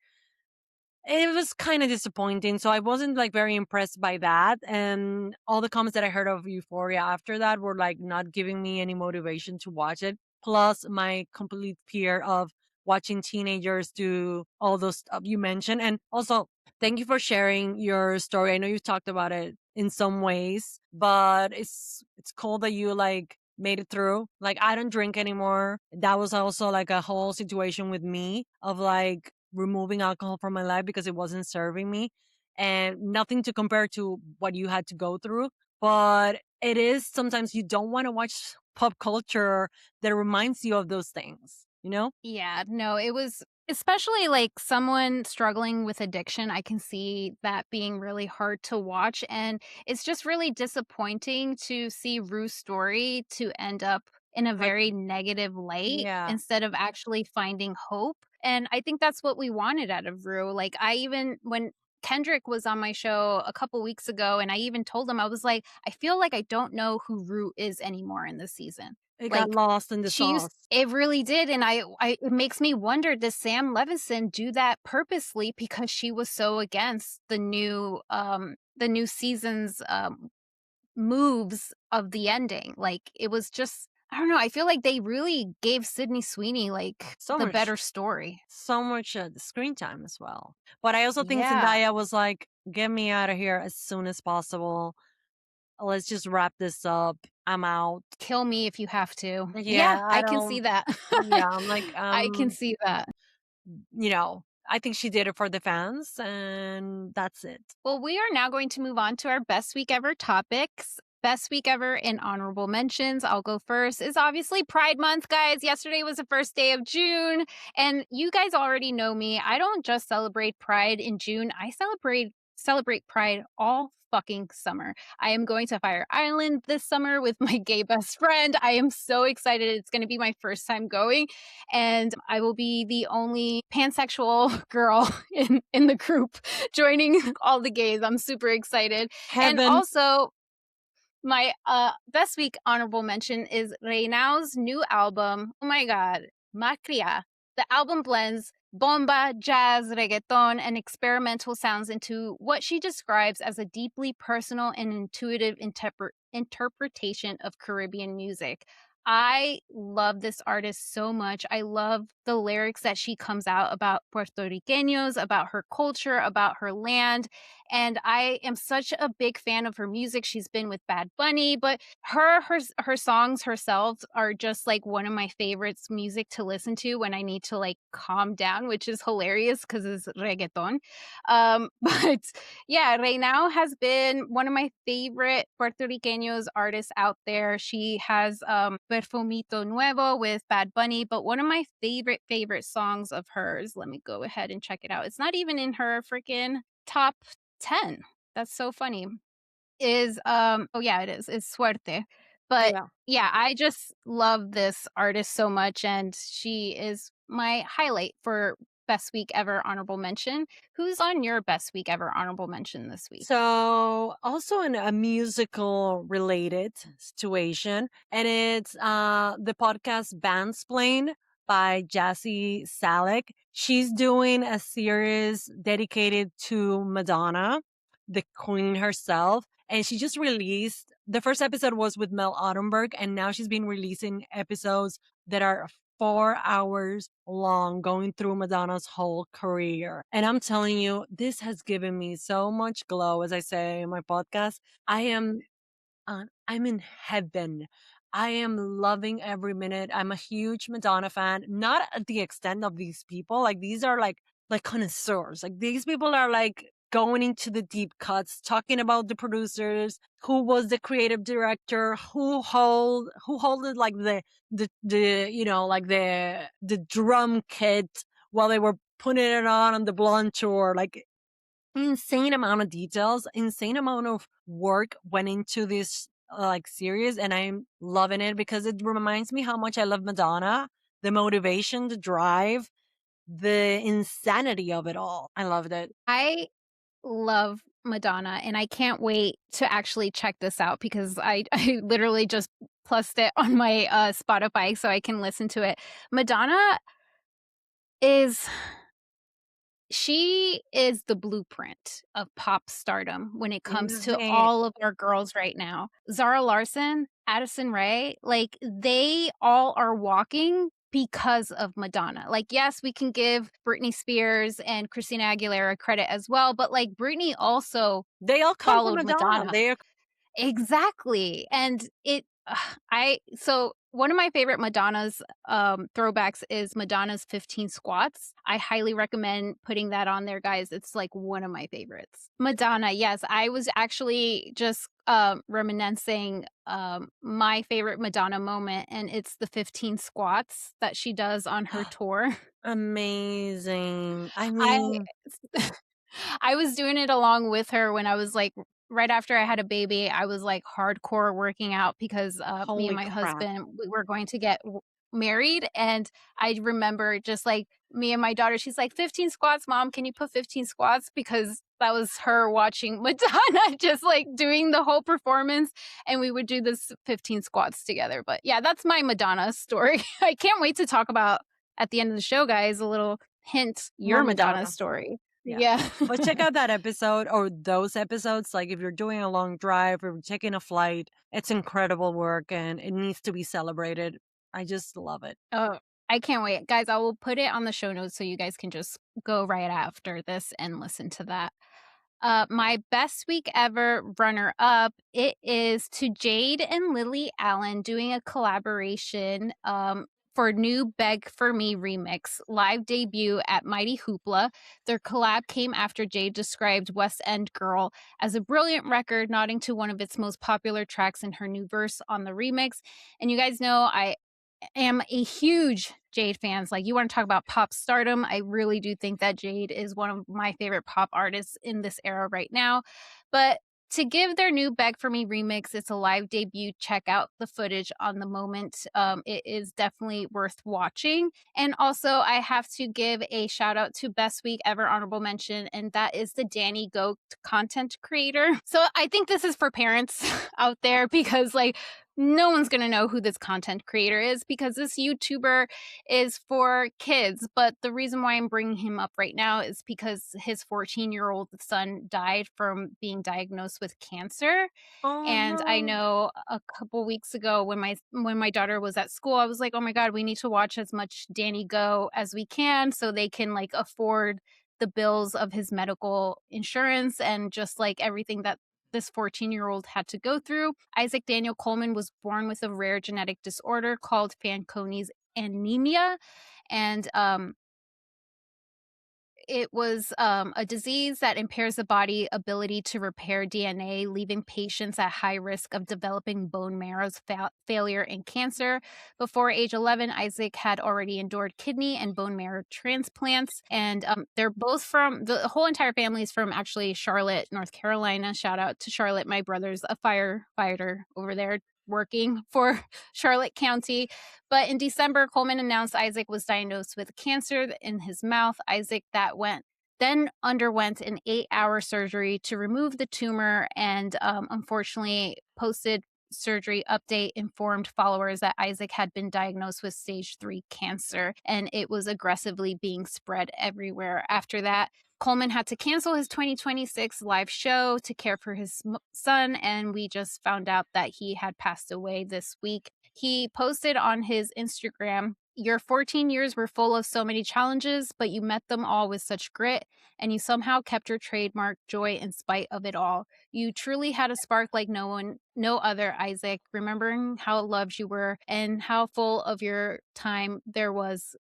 it was kind of disappointing. So I wasn't like very impressed by that. And all the comments that I heard of Euphoria after that were like not giving me any motivation to watch it. Plus my complete fear of watching teenagers do all those stuff you mentioned. And also, thank you for sharing your story. I know you talked about it in some ways, but it's cool that you like made it through. Like I don't drink anymore. That was also like a whole situation with me of like removing alcohol from my life because it wasn't serving me, and nothing to compare to what you had to go through. But it is sometimes you don't want to watch pop culture that reminds you of those things, you know? Yeah, no, it was especially like someone struggling with addiction. I can see that being really hard to watch. And it's just really disappointing to see Rue's story to end up in a Like, very negative light yeah, instead of actually finding hope. And I think that's what we wanted out of Rue. Like, when Kendrick was on my show a couple weeks ago, and I even told him, I was like, I feel like I don't know who Rue is anymore in this season. it got Like, lost in the she used sauce. it really did, and it makes me wonder, does Sam Levinson do that purposely because she was so against the new season's, moves of the ending? Like, it was just I don't know, I feel like they really gave Sydney Sweeney, like, So the much, better story. so much screen time as well. But I also think Yeah. Zendaya was like, get me out of here as soon as possible. Let's just wrap this up. I'm out. Kill me if you have to. Yeah, Yeah, I I can see don't. that. Yeah, I'm like, I can see that. I think she did it for the fans, and that's it. Well, we are now going to move on to our best week ever topics. Best week ever in honorable mentions. I'll go first. Is obviously Pride Month, guys. Yesterday was the first day of June, and you guys already know me. I don't just celebrate Pride in June. I celebrate Pride all fucking summer. I am going to Fire Island this summer with my gay best friend. I am so excited. It's going to be my first time going, and I will be the only pansexual girl in the group joining all the gays. I'm super excited. And Heaven. also, my best week honorable mention is Reinao's new album. Oh my god, Macria. The album blends bomba, jazz, reggaeton, and experimental sounds into what she describes as a deeply personal and intuitive interpretation of Caribbean music. I love this artist so much. I love the lyrics that she comes out about Puerto Ricanos, about her culture, about her land. And I am such a big fan of her music. She's been with Bad Bunny, but her songs herself are just like one of my favorites music to listen to when I need to like calm down, which is hilarious because it's reggaeton. But yeah, Reynao has been one of my favorite Puerto Ricanos artists out there. She has Perfumito Nuevo with Bad Bunny, but one of my favorite songs of hers, let me go ahead and check it out. It's not even in her freaking top 10. That's so funny. Is, oh yeah, it is. It's Suerte. But Yeah. yeah, I just love this artist so much, and she is my highlight for best week ever honorable mention. Who's on your best week ever honorable mention this week? So also in a musical related situation, and it's the podcast Bandsplain by Jassy Salick. She's doing a series dedicated to Madonna, the queen herself. And she just released the first episode was with Mel Ottenberg, and now she's been releasing episodes that are 4 hours long, going through Madonna's whole career. And I'm telling you, this has given me so much glow, as I say in my podcast. I am I'm in heaven. I am loving every minute. I'm a huge Madonna fan, not at the extent of these people. Like these are like connoisseurs. Like these people are like going into the deep cuts, talking about the producers, who was the creative director, who holded like the like the drum kit while they were putting it on the blonde tour. Like insane amount of details, insane amount of work went into this like series, and I'm loving it because it reminds me how much I love Madonna, the motivation, the drive, the insanity of it all. I loved it. I love Madonna, and I can't wait to actually check this out because I literally just plussed it on my Spotify so I can listen to it. Madonna is she is the blueprint of pop stardom when it comes to Insane. all of our girls right now. Zara Larson, Addison Rae, like they all are walking because of Madonna. Like, yes, we can give Britney Spears and Christina Aguilera credit as well, but like Britney also They all come from followed Madonna. Madonna. They are Exactly, and it I so one of my favorite Madonna's, throwbacks is Madonna's 15 Squats. I highly recommend putting that on there, guys. It's, like, one of my favorites. Madonna, yes, I was actually just, reminiscing, my favorite Madonna moment, and it's the 15 squats that she does on her tour. amazing. I I mean, I was doing it along with her when I was, like right after I had a baby, I was, like, hardcore working out because, me and holy my crap. husband, we were going to get w married, and I remember just, like, me and my daughter, she's like, "15 squats, mom, can you put 15 squats?" Because that was her watching Madonna just, like, doing the whole performance, and we would do this 15 squats together, but, yeah, that's my Madonna story. I can't wait to talk about, at the end of the show, guys, a little hint, More your Madonna Madonna. story. Yeah. Yeah. But check out that episode or those episodes. Like if you're doing a long drive or taking a flight, it's incredible work and it needs to be celebrated. I just love it. Oh, I can't wait. Guys, I will put it on the show notes so you guys can just go right after this and listen to that. My best week ever runner up, it is to Jade and Lily Allen doing a collaboration for new Beg for Me remix live debut at Mighty Hoopla. Their collab came after Jade described West End Girl as a brilliant record, nodding to one of its most popular tracks in her new verse on the remix. And you guys know I am a huge Jade fans. Like, you want to talk about pop stardom? I really do think that Jade is one of my favorite pop artists in this era right now. But to give their new Beg for Me remix, it's a live debut. Check out the footage on the moment. It is definitely worth watching. And also, I have to give a shout out to Best Week Ever honorable mention, and that is the Danny Goat content creator. So I think this is for parents out there because, like, no one's going to know who this content creator is because this YouTuber is for kids. But the reason why I'm bringing him up right now is because his 14-year-old son died from being diagnosed with cancer. Oh And I no. know a couple weeks ago when my daughter was at school, I was like, "Oh my god, we need to watch as much Danny Go as we can so they can like afford the bills of his medical insurance and just like everything that this 14-year-old had to go through." Isaac Daniel Coleman was born with a rare genetic disorder called Fanconi's anemia, and it was a disease that impairs the body ability to repair DNA, leaving patients at high risk of developing bone marrow failure and cancer. Before age 11, Isaac had already endured kidney and bone marrow transplants. And they're both from, the whole entire family is from actually Charlotte, North Carolina. Shout out to Charlotte. My brother's a firefighter over there working for Charlotte County. But in December, Coleman announced Isaac was diagnosed with cancer in his mouth. Isaac then underwent an 8-hour surgery to remove the tumor, and unfortunately, posted surgery update informed followers that Isaac had been diagnosed with stage 3 cancer, and it was aggressively being spread everywhere. After that, Coleman had to cancel his 2026 live show to care for his son, and we just found out that he had passed away this week. He posted on his Instagram, "Your 14 years were full of so many challenges, but you met them all with such grit, and you somehow kept your trademark joy in spite of it all. You truly had a spark like no other, Isaac, remembering how loved you were and how full of your time there was."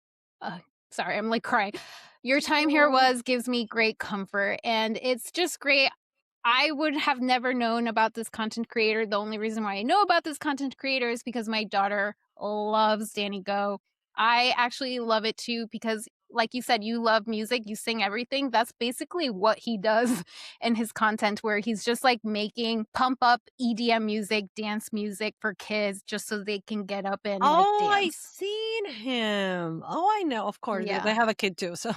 Sorry, I'm like crying. "Your time here Oh. gives me great comfort." And it's just great. I would have never known about this content creator. The only reason why I know about this content creator is because my daughter loves Danny Go. I actually love it too because, like you said, you love music, you sing everything. That's basically what he does in his content, where he's just like making pump up EDM music, dance music for kids just so they can get up and like Oh, I dance. seen him. Oh, I know, of course, because I Yeah. have a kid too. So,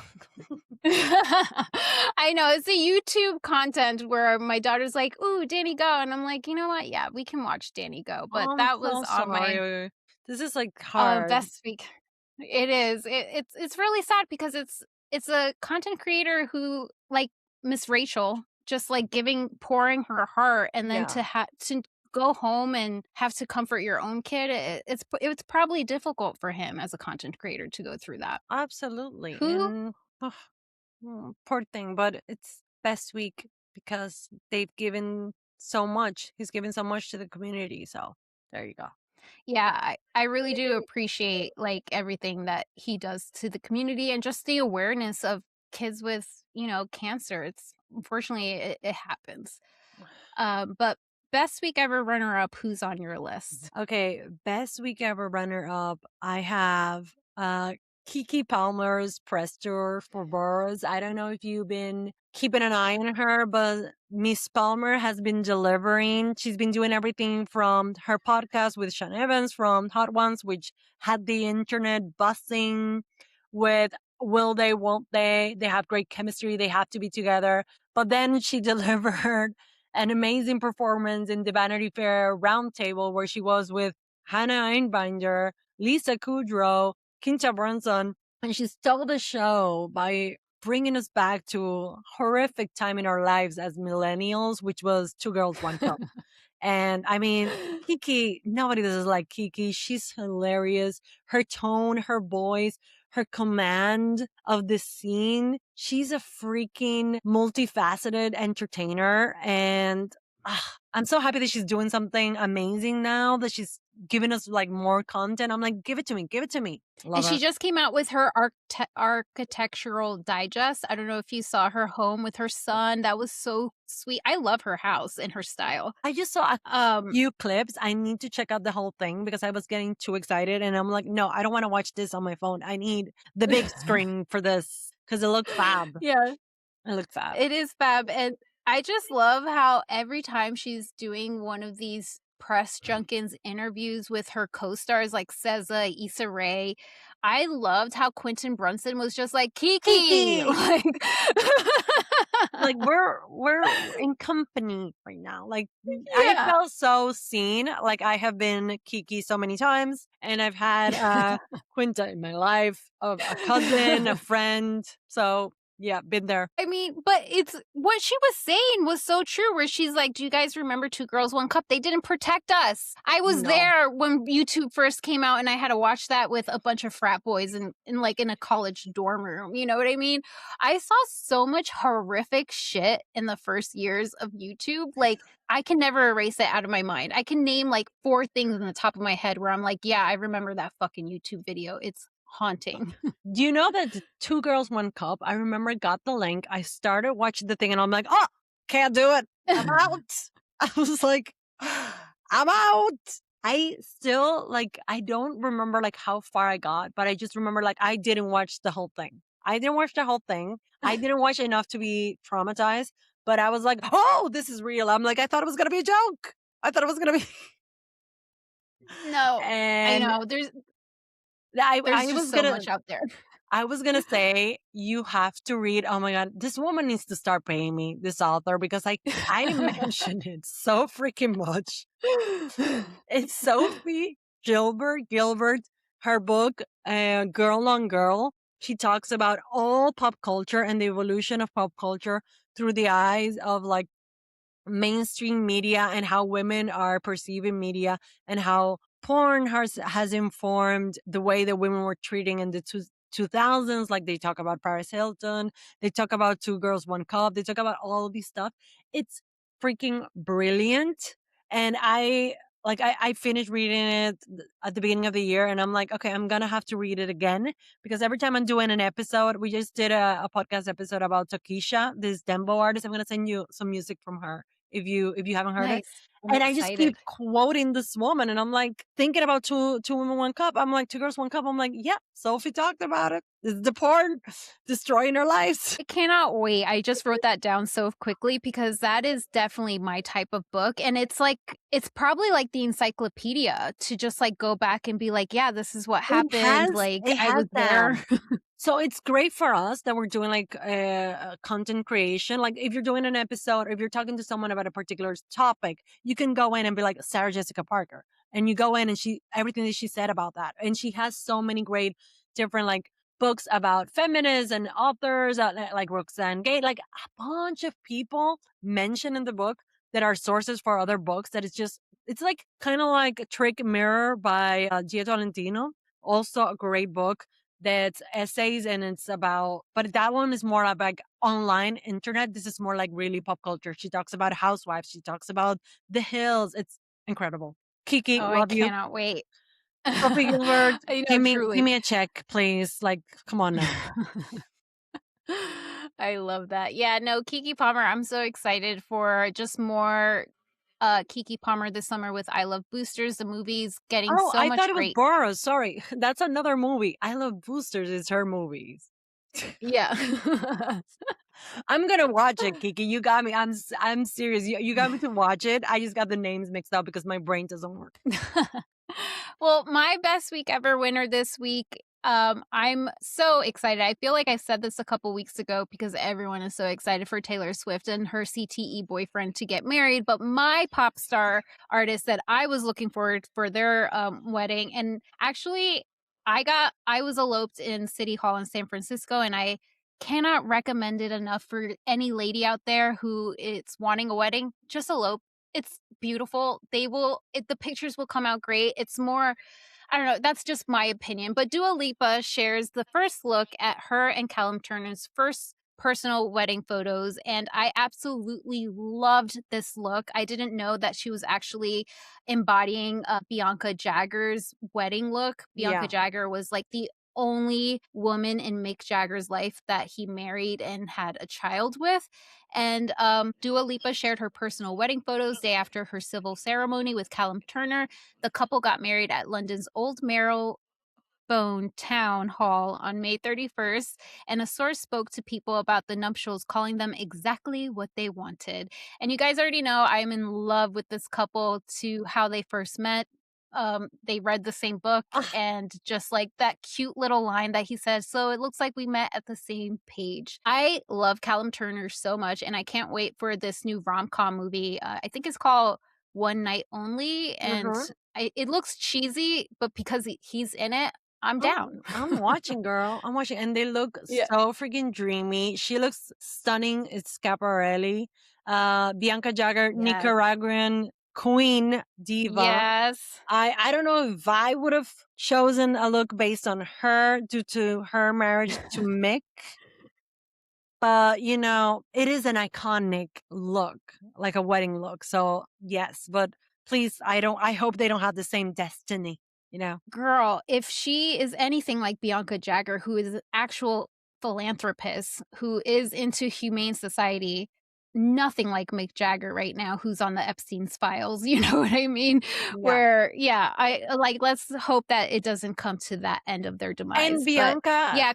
I know, it's a YouTube content where my daughter's like, "Ooh, Danny Go," and I'm like, "You know what? Yeah, we can watch Danny Go." But oh, I'm that was so on my sorry. This is like hard. best week. It is. It's really sad because it's a content creator who, like Miss Rachel, just like pouring her heart, and then Yeah, to go home and have to comfort your own kid. It's probably difficult for him as a content creator to go through that. absolutely. Who And poor thing, but it's best week because they've given so much. He's given so much to the community. So there you go. Yeah, I really do appreciate like everything that he does to the community and just the awareness of kids with, cancer. It's unfortunately it happens. But best week ever runner up, who's on your list? Okay, best week ever runner up. I have Kiki Palmer's press tour for Boris. I don't know if you've been keeping an eye on her, but Miss Palmer has been delivering. She's been doing everything from her podcast with Sean Evans from Hot Ones, which had the internet buzzing with will they, won't they? They have great chemistry. They have to be together. But then she delivered an amazing performance in the Vanity Fair roundtable where she was with Hannah Einbinder, Lisa Kudrow, Kinta Brunson, and she stole the show by bringing us back to a horrific time in our lives as millennials, which was Two Girls, One Cup. And I mean, Kiki, nobody does like Kiki. She's hilarious. Her tone, her voice, her command of the scene. She's a freaking multifaceted entertainer. And I'm so happy that she's doing something amazing now, that she's giving us like more content. I'm like, give it to me, give it to me. And Love she her. just came out with her architectural digest. I don't know if you saw her home with her son. That was so sweet. I love her house and her style. I just saw a Um, few clips. I need to check out the whole thing because I was getting too excited. And I'm like, no, I don't want to watch this on my phone. I need the big screen for this because it looked fab. yeah, It looked fab. it is fab. And I just love how every time she's doing one of these press junkins interviews with her co-stars like SZA, Issa Rae, I loved how Quentin Brunson was just like, "Kiki!" Kiki! Like Like we're in company right now. Like I Yeah. felt so seen. Like I have been Kiki so many times, and I've had Quinta in my life, a cousin, a friend. So yeah, been there. I mean, but it's what she was saying was so true, where she's like, "Do you guys remember Two Girls, One Cup? They didn't protect us. I was No. there when YouTube first came out, and I had to watch that with a bunch of frat boys in a college dorm room. You know what I mean? I saw so much horrific shit in the first years of YouTube. Like, I can never erase it out of my mind. I can name like 4 things in the top of my head where I'm like, yeah, I remember that fucking YouTube video. It's haunting. Do you know that the Two Girls, One Cup? I remember I got the link. I started watching the thing and I'm like, oh, can't do it. I'm out. I was like, I'm out. I still like, I don't remember like how far I got, but I just remember like I didn't watch the whole thing. I didn't watch the whole thing. I didn't watch enough to be traumatized, but I was like, oh, this is real. I'm like, I thought it was going to be a joke. I thought it was going to be. No, I And know. There's I just was so going to, much out there. I was gonna say you have to read. Oh my god, this woman needs to start paying me, this author, because I mention it so freaking much. It's Sophie Gilbert. Her book, Girl on Girl. She talks about all pop culture and the evolution of pop culture through the eyes of like mainstream media and how women are perceiving media and how porn has informed the way that women were treating in the 2000s. Like they talk about Paris Hilton, they talk about Two Girls, One Cup, they talk about all of these stuff. It's freaking brilliant. And I finished reading it at the beginning of the year and I'm like, okay, I'm gonna have to read it again because every time I'm doing an episode, we just did a podcast episode about Tokisha, this Dembo artist. I'm gonna send you some music from her if you haven't heard it. Nice. I'm And I just keep excited. quoting this woman, and I'm like thinking about two women, one cup. I'm like Two Girls, One Cup. I'm like, yeah, Sophie talked about it. This is the porn destroying our lives. I cannot wait. I just wrote that down so quickly because that is definitely my type of book. And it's probably like the encyclopedia to just like go back and be like, yeah, this is what happened. Like It I has was that. there. So it's great for us that we're doing like content creation. Like if you're doing an episode, or if you're talking to someone about a particular topic, you can go in and be like Sarah Jessica Parker, and you go in and everything that she said about that, and she has so many great different like books about feminists and authors like Roxane Gay, like a bunch of people mentioned in the book that are sources for other books. That it's like kind of like a Trick Mirror by Gia Tolentino, also a great book that's essays and it's about, but that one is more about like online internet. This is more like really pop culture. She talks about housewives. She talks about the hills. It's incredible. Kiki, Oh, I love you. cannot wait. Sophie Gilbert, I know, give truly. me a check, please. Like, come on now. I love that. Yeah, no, Kiki Palmer, I'm so excited for just more Kiki Palmer this summer with I Love Boosters. The movie's getting Oh, so I thought much it was great. Boros. Sorry. That's another movie. I Love Boosters is her movies. Yeah. I'm gonna watch it, Kiki. You got me. I'm serious. You got me to watch it. I just got the names mixed up because my brain doesn't work. Well, my best week ever winner this week. I'm so excited. I feel like I said this a couple weeks ago because everyone is so excited for Taylor Swift and her CTE boyfriend to get married. But my pop star artist that I was looking forward for their wedding, and actually, I was eloped in City Hall in San Francisco, and I cannot recommend it enough for any lady out there who is wanting a wedding. Just elope. It's beautiful. The pictures will come out great. It's more, I don't know, that's just my opinion. But Dua Lipa shares the first look at her and Callum Turner's first personal wedding photos. And I absolutely loved this look. I didn't know that she was actually embodying Bianca Jagger's wedding look. Bianca Yeah. Jagger was like the only woman in Mick Jagger's life that he married and had a child with. And Dua Lipa shared her personal wedding photos day after her civil ceremony with Callum Turner. The couple got married at London's Old Marylebone Town Hall on May 31st, and a source spoke to people about the nuptials, calling them exactly what they wanted. And you guys already know I'm in love with this couple, to how they first met. they read the same book, Ah, and just like that cute little line that he says, "So it looks like we met at the same page." I love Callum Turner so much, and I can't wait for this new rom-com movie. I think it's called One Night Only, and mhm. it looks cheesy, but because he's in it, I'm Oh, down. I'm watching, girl. I'm watching, and they look Yeah. so freaking dreamy. She looks stunning. It's Scaparelli. Bianca Jagger, Yes. Nicaraguan queen diva. Yes. I don't know if I would have chosen a look based on her due to her marriage to Mick, but it is an iconic look, like a wedding look. So yes, but please, I hope they don't have the same destiny, you know. Girl, if she is anything like Bianca Jagger, who is an actual philanthropist, who is into humane society, nothing like Mick Jagger right now, who's on the Epstein's files, you know what I mean? Yeah. Where, yeah, let's hope that it doesn't come to that end of their And demise. But Bianca, yeah,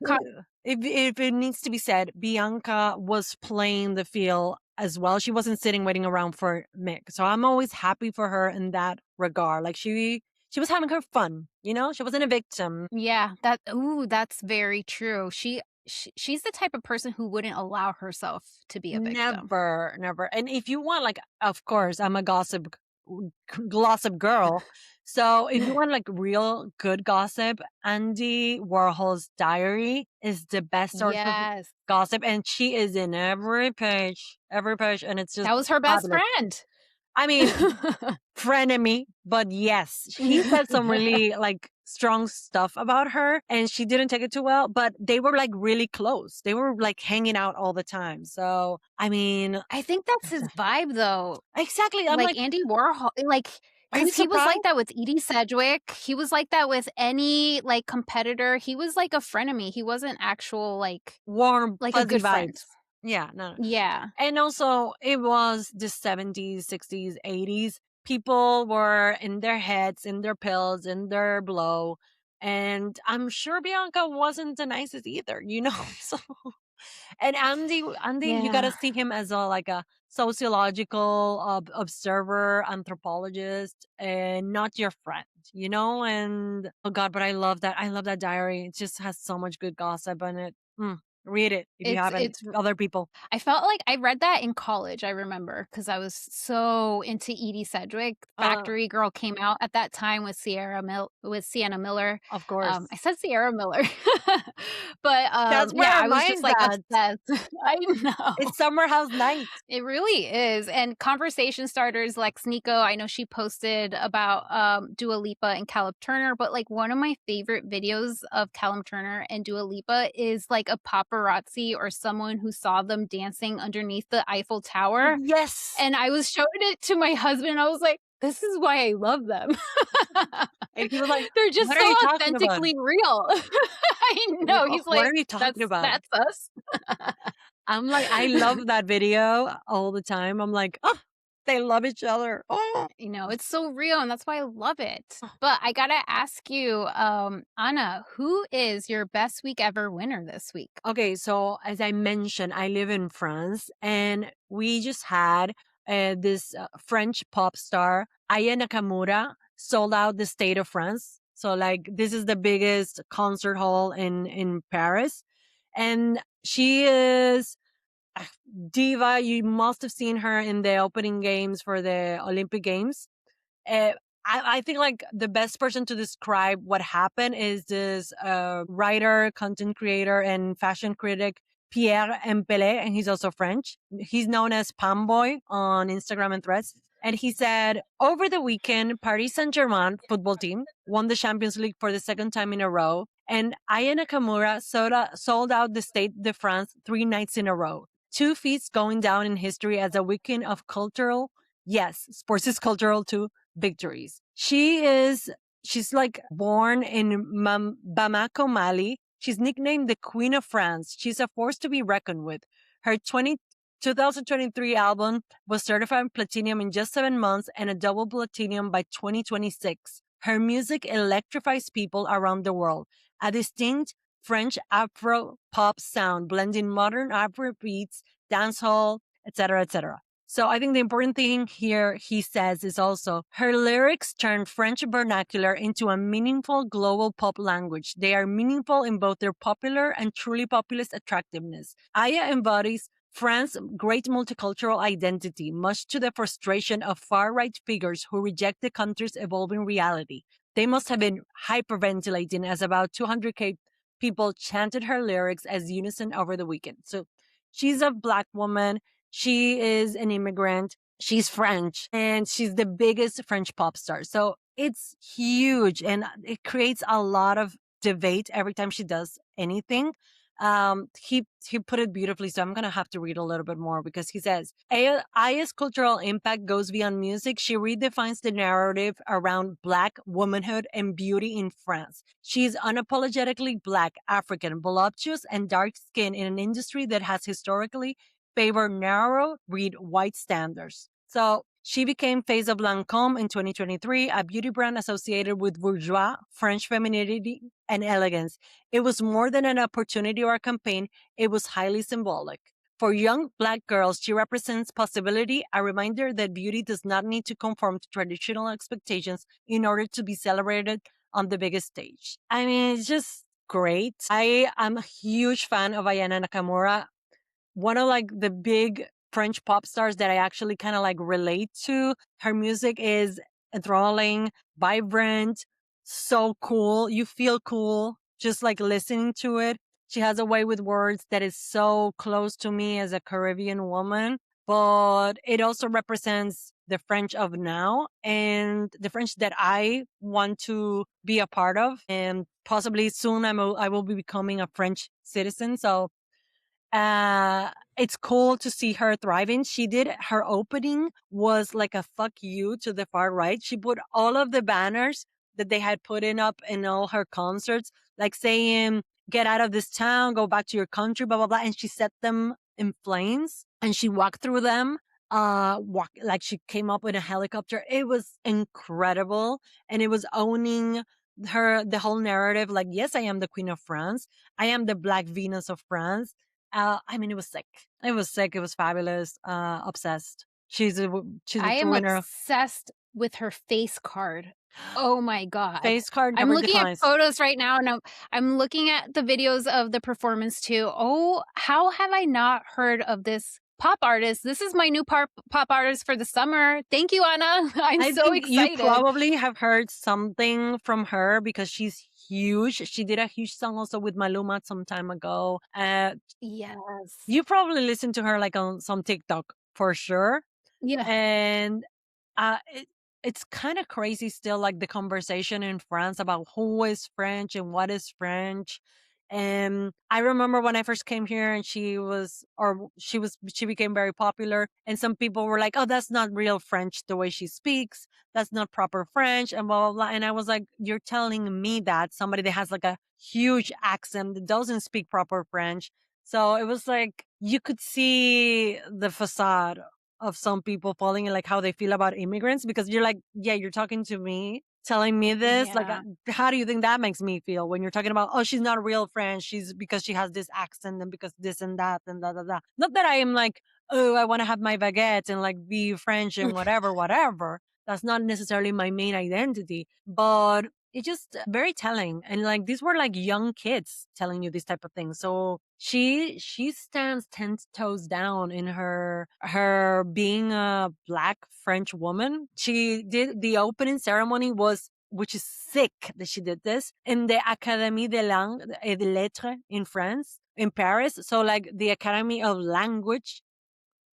if it needs to be said, Bianca was playing the field as well. She wasn't sitting waiting around for Mick. So I'm always happy for her in that regard. Like she was having her fun, She wasn't a victim. yeah, that's very true. She's the type of person who wouldn't allow herself to be a victim. Never, never. And if you want, like, of course, I'm a glossip girl. So if you want like real good gossip, Andy Warhol's diary is the best source of Yes. gossip, and she is in every page, and it's just That was her best fabulous. friend. I mean, frenemy, but yes, he said some really like strong stuff about her, and she didn't take it too well, but they were like really close. They were like hanging out all the time. So, I mean, I think that's his vibe though. exactly. I'm Like like, Andy Warhol, like, are you cause he was surprised? like that with Edie Sedgwick. He was like that with any, like, competitor. He was like a frenemy. He wasn't actual, Warm, like a fuzzy good friend. vibes. Yeah, no, no. Yeah. And also, it was the 70s, 60s, 80s. People were in their heads, in their pills, in their blow. And I'm sure Bianca wasn't the nicest either. So, and Andy, you gotta Yeah. see him as a sociological observer, anthropologist, and not your friend. And oh God, but I love that. I love that diary. It just has so much good gossip in it. Read it if you haven't. It's Other people. I felt like I read that in college, I remember, because I was so into Edie Sedgwick. Uh, Factory Girl came out at that time with Sienna Miller. of course. I said Sierra Miller. But, That's where yeah, our I was just, mind's like, at. obsessed. I know. It's Summer House Night. It really is, and conversation starters like Sneeko, I know she posted about, Dua Lipa and Callum Turner, but, like, one of my favorite videos of Callum Turner and Dua Lipa is, like, a paparazzi or someone who saw them dancing underneath the Eiffel Tower, Yes. and I was showing it to my husband, and I was like, "This is why I love them." And he was like, They're just "What are so you talking about?" authentically real. I know, he's What like, are you talking about?" That's us." I'm like, I love that video all the time. I'm like, "Oh, they love each other." Oh. It's so real, and that's why I love it. But I gotta ask you, Anna, who is your best week ever winner this week? Okay, so as I mentioned, I live in France, and we just had this French pop star, Aya Nakamura, sold out the state of France. So, like, this is the biggest concert hall in Paris, and she is a diva. You must have seen her in the opening games for the Olympic Games. Uh, I think like the best person to describe what happened is this writer, content creator, and fashion critic, Pierre Empele, and he's also French. He's known as Pamboy on Instagram and Threads. And he said, over the weekend, Paris Saint-Germain football team won the Champions League for the second time in a row. And Aya Nakamura sold out the Stade de France 3 nights in a row. 2 feats going down in history as a weekend of cultural, yes, sports is cultural too, victories. She's like born in Bamako, Mali. She's nicknamed the Queen of France. She's a force to be reckoned with. Her 2023 album was certified platinum in just 7 months and a double platinum by 2026. Her music electrifies people around the world. A distinct French Afro pop sound blending modern Afro beats, dancehall, etc., etc. So I think the important thing here, he says, is also her lyrics turn French vernacular into a meaningful global pop language. They are meaningful in both their popular and truly populist attractiveness. Aya embodies France's great multicultural identity, much to the frustration of far-right figures who reject the country's evolving reality. They must have been hyperventilating as about 200K people chanted her lyrics as unison over the weekend. So she's a Black woman. She is an immigrant. She's French and she's the biggest French pop star. So it's huge and it creates a lot of debate every time she does anything. He put it beautifully, so I'm gonna have to read a little bit more because he says Aya's cultural impact goes beyond music. She redefines the narrative around Black womanhood and beauty in France. She's unapologetically Black, African, voluptuous, and dark skinned in an industry that has historically favored narrow, read white standards. So she became face of Lancôme in 2023, a beauty brand associated with bourgeois French femininity and elegance. It was more than an opportunity or a campaign, it was highly symbolic. For young Black girls, she represents possibility, a reminder that beauty does not need to conform to traditional expectations in order to be celebrated on the biggest stage. I mean, it's just great. I am a huge fan of Aya Nakamura, one of like the big French pop stars that I actually kind of like relate to. Her music is enthralling, vibrant, so cool. You feel cool just like listening to it. She has a way with words that is so close to me as a Caribbean woman, but it also represents the French of now and the French that I want to be a part of. And possibly soon I will be becoming a French citizen. So it's cool to see her thriving. She did her opening was like a fuck you to the far right. She put all of the banners that they had put in up in all her concerts, like saying, get out of this town, go back to your country, blah, blah, blah. And she set them in flames and she walked through them. Like she came up in a helicopter. It was incredible. And it was owning the whole narrative. Like, yes, I am the Queen of France. I am the Black Venus of France. I mean, it was sick. It was sick. It was fabulous. Obsessed. She's a I am winner. obsessed with her face card. Oh my God. Face card I'm never looking declines. at photos right now and I'm looking at the videos of the performance too. Oh, how have I not heard of this pop artist? This is my new pop artist for the summer. Thank you, Anna. I so think excited. You probably have heard something from her because she's huge. She did a huge song also with Maluma some time ago. Yes. You probably listened to her like on some TikTok for sure. Yeah. And it's kind of crazy still, like the conversation in France about who is French and what is French. And I remember when I first came here and she became very popular and some people were like, oh, that's not real French the way she speaks. That's not proper French and blah, blah, blah. And I was like, you're telling me that somebody that has like a huge accent that doesn't speak proper French. So it was like, you could see the facade of some people falling in like how they feel about immigrants because you're like, yeah, you're talking to me, telling me this. Like, how do you think that makes me feel when you're talking about, oh, she's not real French. She's because she has this accent and because this and that and da da da. Not that I am like, oh, I want to have my baguette and like be French and whatever, whatever. That's not necessarily my main identity, but it's just very telling. And like these were like young kids telling you this type of thing. So she stands 10 toes down in her being a Black French woman. She did the opening ceremony was, which is sick that she did this, in the Académie des Langues et des Lettres in France, in Paris. So like the Academy of Language.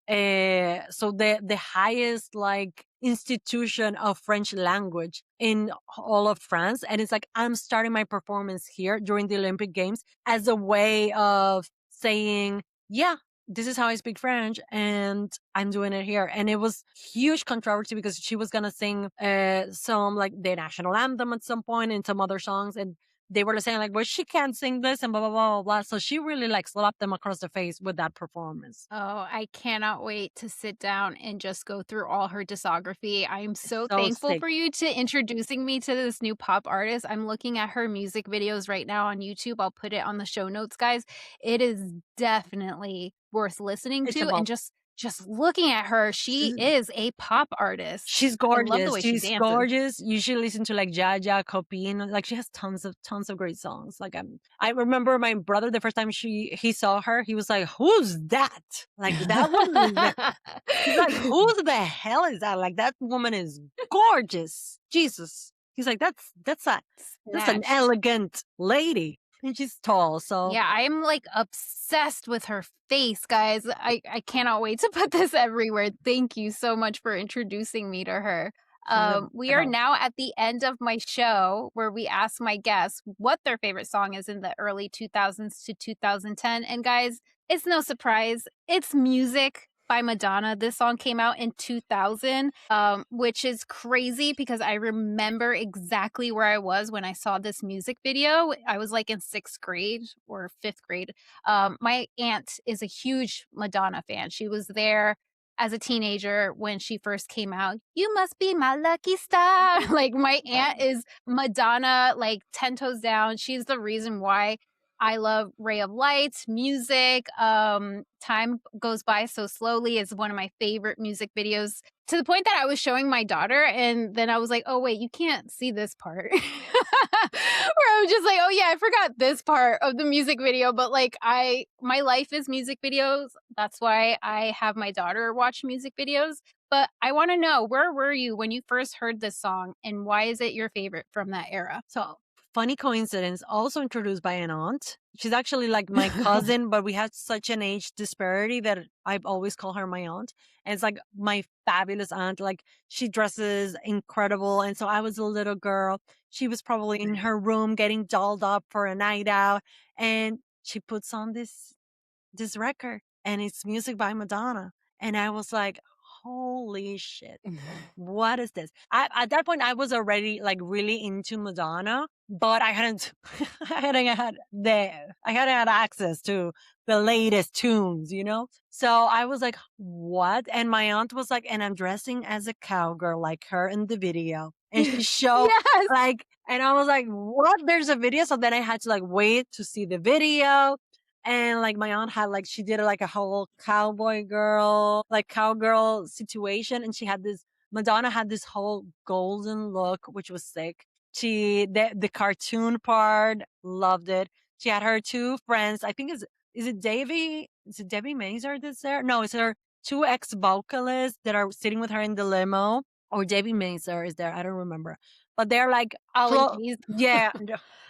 So the highest like institution of French language in all of France. And it's like, I'm starting my performance here during the Olympic Games as a way of saying, yeah, this is how I speak French and I'm doing it here. And it was huge controversy because she was going to sing some like the national anthem at some point and some other songs. And they were saying like, well, she can't sing this and blah, blah, blah, blah, blah. So she really like slapped them across the face with that performance. Oh, I cannot wait to sit down and just go through all her discography. I'm so thankful for you to introducing me to this new pop artist. I'm looking at her music videos right now on YouTube. I'll put it on the show notes, guys. It is definitely worth listening to and just just looking at her, she is a pop artist. She's I love the gorgeous. way she She's dances. gorgeous. You should listen to like Jaja, Copin. Like she has tons of great songs. Like I remember my brother the first time he saw her, he was like, "Who's that? Like that woman." He's like, "Who the hell is that? Like that woman is gorgeous. Jesus." He's like, that's an Snatched. elegant lady, and she's tall. So Yeah, I am like obsessed with her face, guys. I cannot wait to put this everywhere. Thank you so much for introducing me to her. We are about now at the end of my show where we ask my guests what their favorite song is in the early 2000s to 2010. And guys, it's no surprise, it's Music by Madonna. This song came out in 2000, which is crazy because I remember exactly where I was when I saw this music video. I was like in 6th grade or 5th grade. My aunt is a huge Madonna fan. She was there as a teenager when she first came out. You must be my lucky star. Like my aunt is Madonna, like 10 toes down. She's the reason why I love Ray of Light, music. Time Goes By So Slowly is one of my favorite music videos, to the point that I was showing my daughter and then I was like, oh wait, you can't see this part. Where I was just like, oh yeah, I forgot this part of the music video. But like my life is music videos. That's why I have my daughter watch music videos. But I want to know, where were you when you first heard this song and why is it your favorite from that era? so funny coincidence, also introduced by an aunt. She's actually like my cousin, but we had such an age disparity that I've always called her my aunt. And it's like my fabulous aunt. Like she dresses incredible. And so I was a little girl. She was probably in her room getting dolled up for a night out. And she puts on this record and it's music by Madonna. And I was like, holy shit. What is this? At that point, I was already like really into Madonna, but I hadn't, I hadn't had access to the latest tunes, you know? So I was like, what? And my aunt was like, and I'm dressing as a cowgirl like her in the video. And she showed Yes. like, and I was like, what? There's a video. So then I had to like wait to see the video. And like my aunt had like, she did like a whole cowgirl situation. And she had Madonna had this whole golden look, which was sick. The cartoon part, loved it. She had her two friends. I think is it Davy? Is it Debbie Mazur that's there? No, it's her two ex vocalists that are sitting with her in the limo. Or Debbie Mazur is there. I don't remember. But they're like, Ollie Keys. yeah.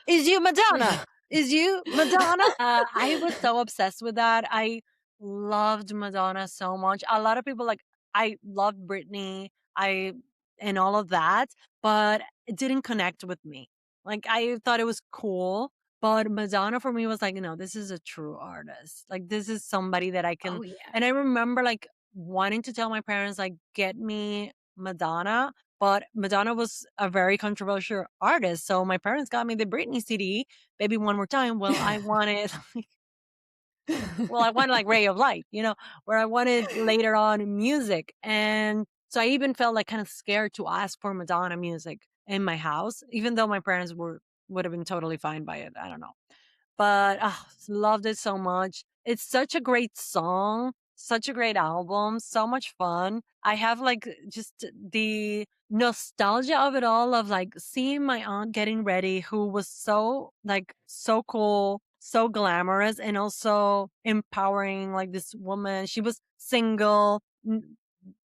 Is you Madonna? Is you Madonna? I was so obsessed with that. I loved Madonna so much. A lot of people like, I loved Britney. And all of that, but it didn't connect with me. Like I thought it was cool, but Madonna for me was like, no, this is a true artist. Like this is somebody that I can. Oh yeah. And I remember like wanting to tell my parents like, get me Madonna, but Madonna was a very controversial artist. So my parents got me the Britney CD, Baby One More Time. Well, I wanted well, I wanted like Ray of Light, you know, where I wanted later on music. And so I even felt like kind of scared to ask for Madonna music in my house, even though my parents would have been totally fine by it. I don't know. But loved it so much. It's such a great song, such a great album, so much fun. I have like just the nostalgia of it all, of like seeing my aunt getting ready, who was so cool, so glamorous, and also empowering. Like this woman, she was single,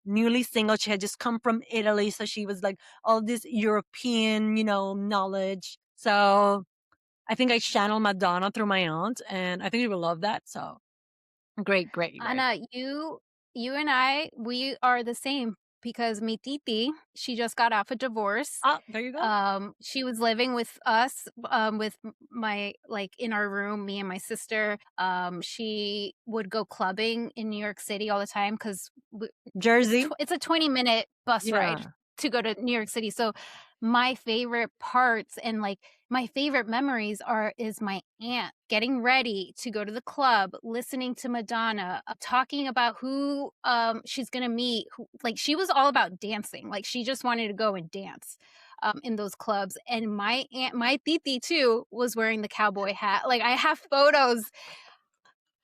newly single. She had just come from Italy. So she was like all this European, knowledge. So I think I channel Madonna through my aunt, and I think you will love that. So great, great, great. Anna, you and I, we are the same because mi titi, she just got off a divorce. Oh, there you go. She was living with us, with my, like, in our room, me and my sister. She would go clubbing in New York City all the time because Jersey. it's a 20-minute bus ride Yeah. to go to New York City. So my favorite parts and like my favorite memories is my aunt getting ready to go to the club, listening to Madonna, talking about who she's gonna meet. Like she was all about dancing. Like she just wanted to go and dance in those clubs. And my aunt, my titi too, was wearing the cowboy hat. Like I have photos.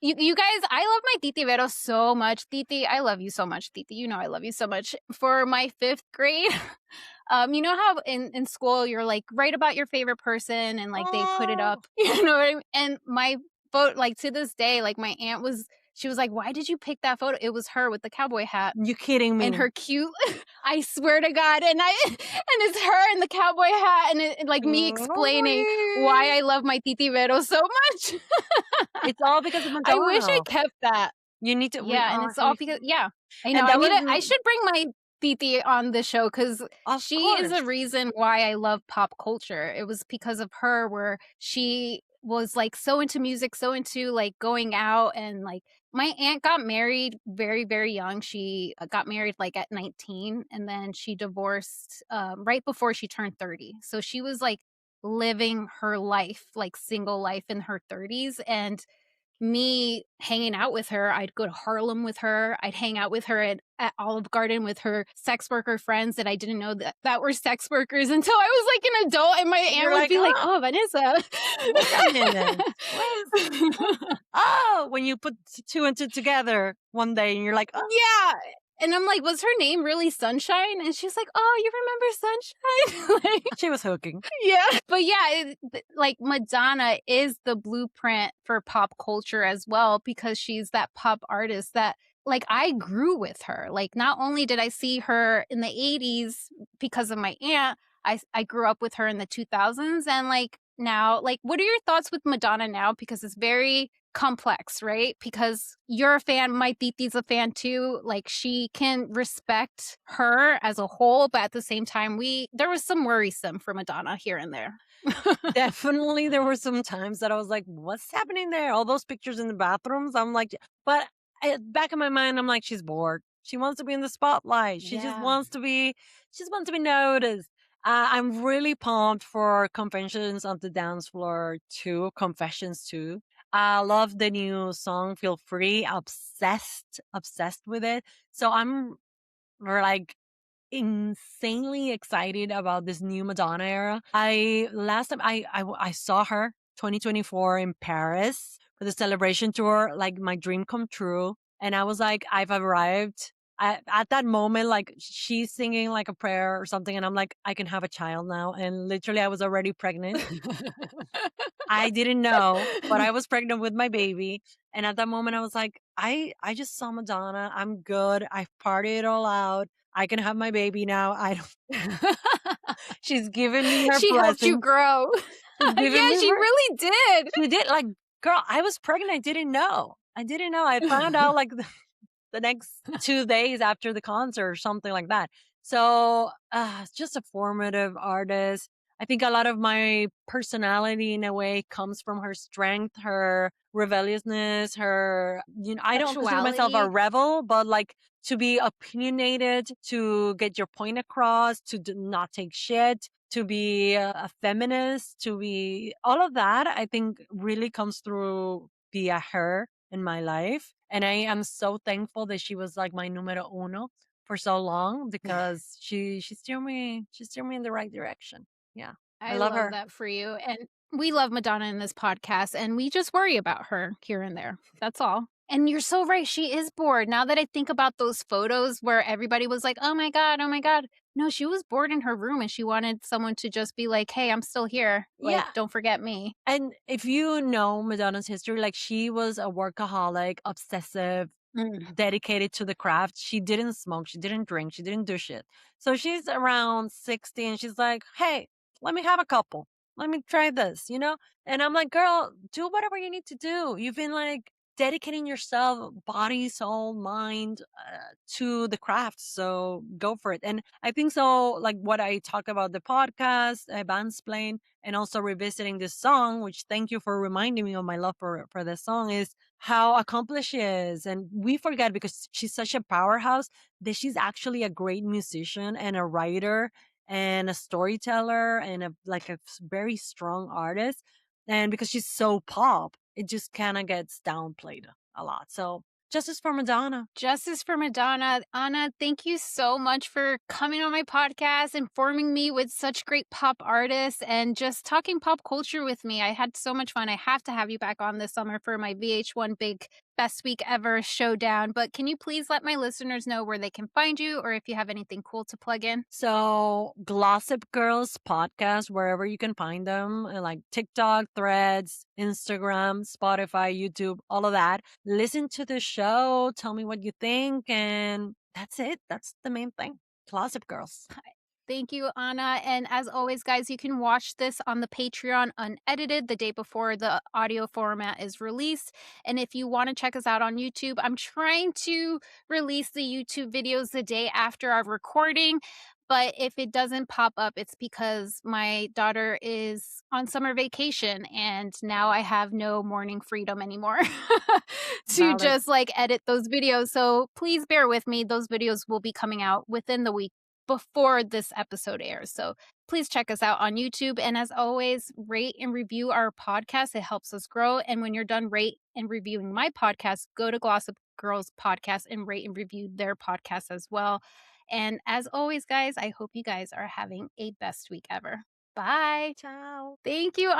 You guys, I love my Titi Vero so much. Titi, I love you so much, Titi. You know I love you so much. For my 5th grade, you know how in school you're like, write about your favorite person and like they put it Oh, up, you know what I mean? And my photo, like to this day, like my aunt she was like, why did you pick that photo? It was her with the cowboy hat you kidding and me? her cute, I swear to God. And it's her in the cowboy hat and like me explaining why I love my Titi Vero so much. It's all because of I wish I Madonna. kept that. You need to. Yeah, and it's all because I know. And that was I should bring my Titi on the show because of she is course. a reason why I love pop culture. It was because of her where she was like so into music, so into like going out and like my aunt got married very, very young. She got married like at 19 and then she divorced right before she turned 30. So she was like living her life, like single life in her 30s. And me hanging out with her, I'd go to Harlem with her. I'd hang out with her at Olive Garden with her sex worker friends that I didn't know that were sex workers until I was like an adult. And my aunt You're would like, be like, oh, "Oh, Vanessa." wait a minute. Oh, when you put two and two together one day and you're like, oh, Yeah. And I'm like, was her name really Sunshine? And she's like, oh, you remember Sunshine? Like, she was hooking. yeah. But yeah, like Madonna is the blueprint for pop culture as well because she's that pop artist that like I grew with her. Like not only did I see her in the 80s because of my aunt, I grew up with her in the 2000s and like now like what are your thoughts with Madonna now because it's very complex, right? Because you're a fan, my Titi's a fan too. Like she can respect her as a whole, but at the same time, there was some worrisome for Madonna here and there. Definitely, there were some times that I was like, what's happening there? All those pictures in the bathrooms. I'm like, but back in my mind, I'm like, she's bored. She wants to be in the spotlight. She just Yeah. wants to be, she just wants to be noticed. I'm really pumped for Confessions on the Dance Floor 2, Confessions 2. I love the new song, Feel Free. Obsessed with it. So I'm like insanely excited about this new Madonna era. I last time I saw her 2024 in Paris for the celebration tour, like my dream come true. And I was like, I've arrived. At that moment, like she's singing like a prayer or something, and I'm like, I can have a child now. And literally, I was already pregnant. I didn't know, but I was pregnant with my baby. And at that moment, I was like, I just saw Madonna. I'm good. I've partied it all out. I can have my baby now. I don't. She's given me her She helped you blessing. grow. She's given Yeah, me she her. really did. She did. Like, girl, I was pregnant. I didn't know. I didn't know. I found out like the next 2 days after the concert or something like that. So it's just a formative artist. I think a lot of my personality in a way comes from her strength, her rebelliousness, her, I don't consider myself a Sexuality. rebel, but like to be opinionated, to get your point across, to not take shit, to be a feminist, to be all of that, I think really comes through via her in my life. And I am so thankful that she was like my numero uno for so long because she steered me in the right direction. Yeah. I I love love her. that for you. And we love Madonna in this podcast, and we just worry about her here and there. That's all. And you're so right. She is bored. Now that I think about those photos where everybody was like, oh my God, oh my God. No, she was bored in her room and she wanted someone to just be like, hey, I'm still here. Like, Yeah. don't forget me. And if you know Madonna's history, like she was a workaholic, obsessive, Mm. dedicated to the craft. She didn't smoke, she didn't drink, she didn't do shit. So she's around 60 and she's like, hey, let me have a couple. Let me try this, you know? And I'm like, girl, do whatever you need to do. You've been like dedicating yourself, body, soul, mind, to the craft. So go for it. And I think so, like what I talk about the podcast, Bandsplain, and also revisiting this song, which thank you for reminding me of my love for this song, is how accomplished she is. And we forget because she's such a powerhouse that she's actually a great musician and a writer and a storyteller and like a very strong artist. And because she's so pop, it just kind of gets downplayed a lot. So Justice for Madonna. Justice for Madonna. Anna, thank you so much for coming on my podcast, informing me with such great pop artists, and just talking pop culture with me. I had so much fun. I have to have you back on this summer for my VH1 Big Best Week Ever showdown. But can you please let my listeners know where they can find you, or if you have anything cool to plug in? So, Glossip Girls Podcast, wherever you can find them, like TikTok, Threads, Instagram, Spotify, YouTube, all of that. Listen to the show, tell me what you think, and that's it. That's the main thing. Glossip Girls. Thank you, Anna. And as always, guys, you can watch this on the Patreon unedited the day before the audio format is released. And if you want to check us out on YouTube, I'm trying to release the YouTube videos the day after our recording. But if it doesn't pop up, it's because my daughter is on summer vacation and now I have no morning freedom anymore to Valid. just like edit those videos. So please bear with me. Those videos will be coming out within the week before this episode airs. So please check us out on YouTube. And as always, rate and review our podcast. It helps us grow. And when you're done rate and reviewing my podcast, go to Glossip Girls Podcast and rate and review their podcast as well. And as always, guys, I hope you guys are having a best week ever. Bye. Ciao. Thank you.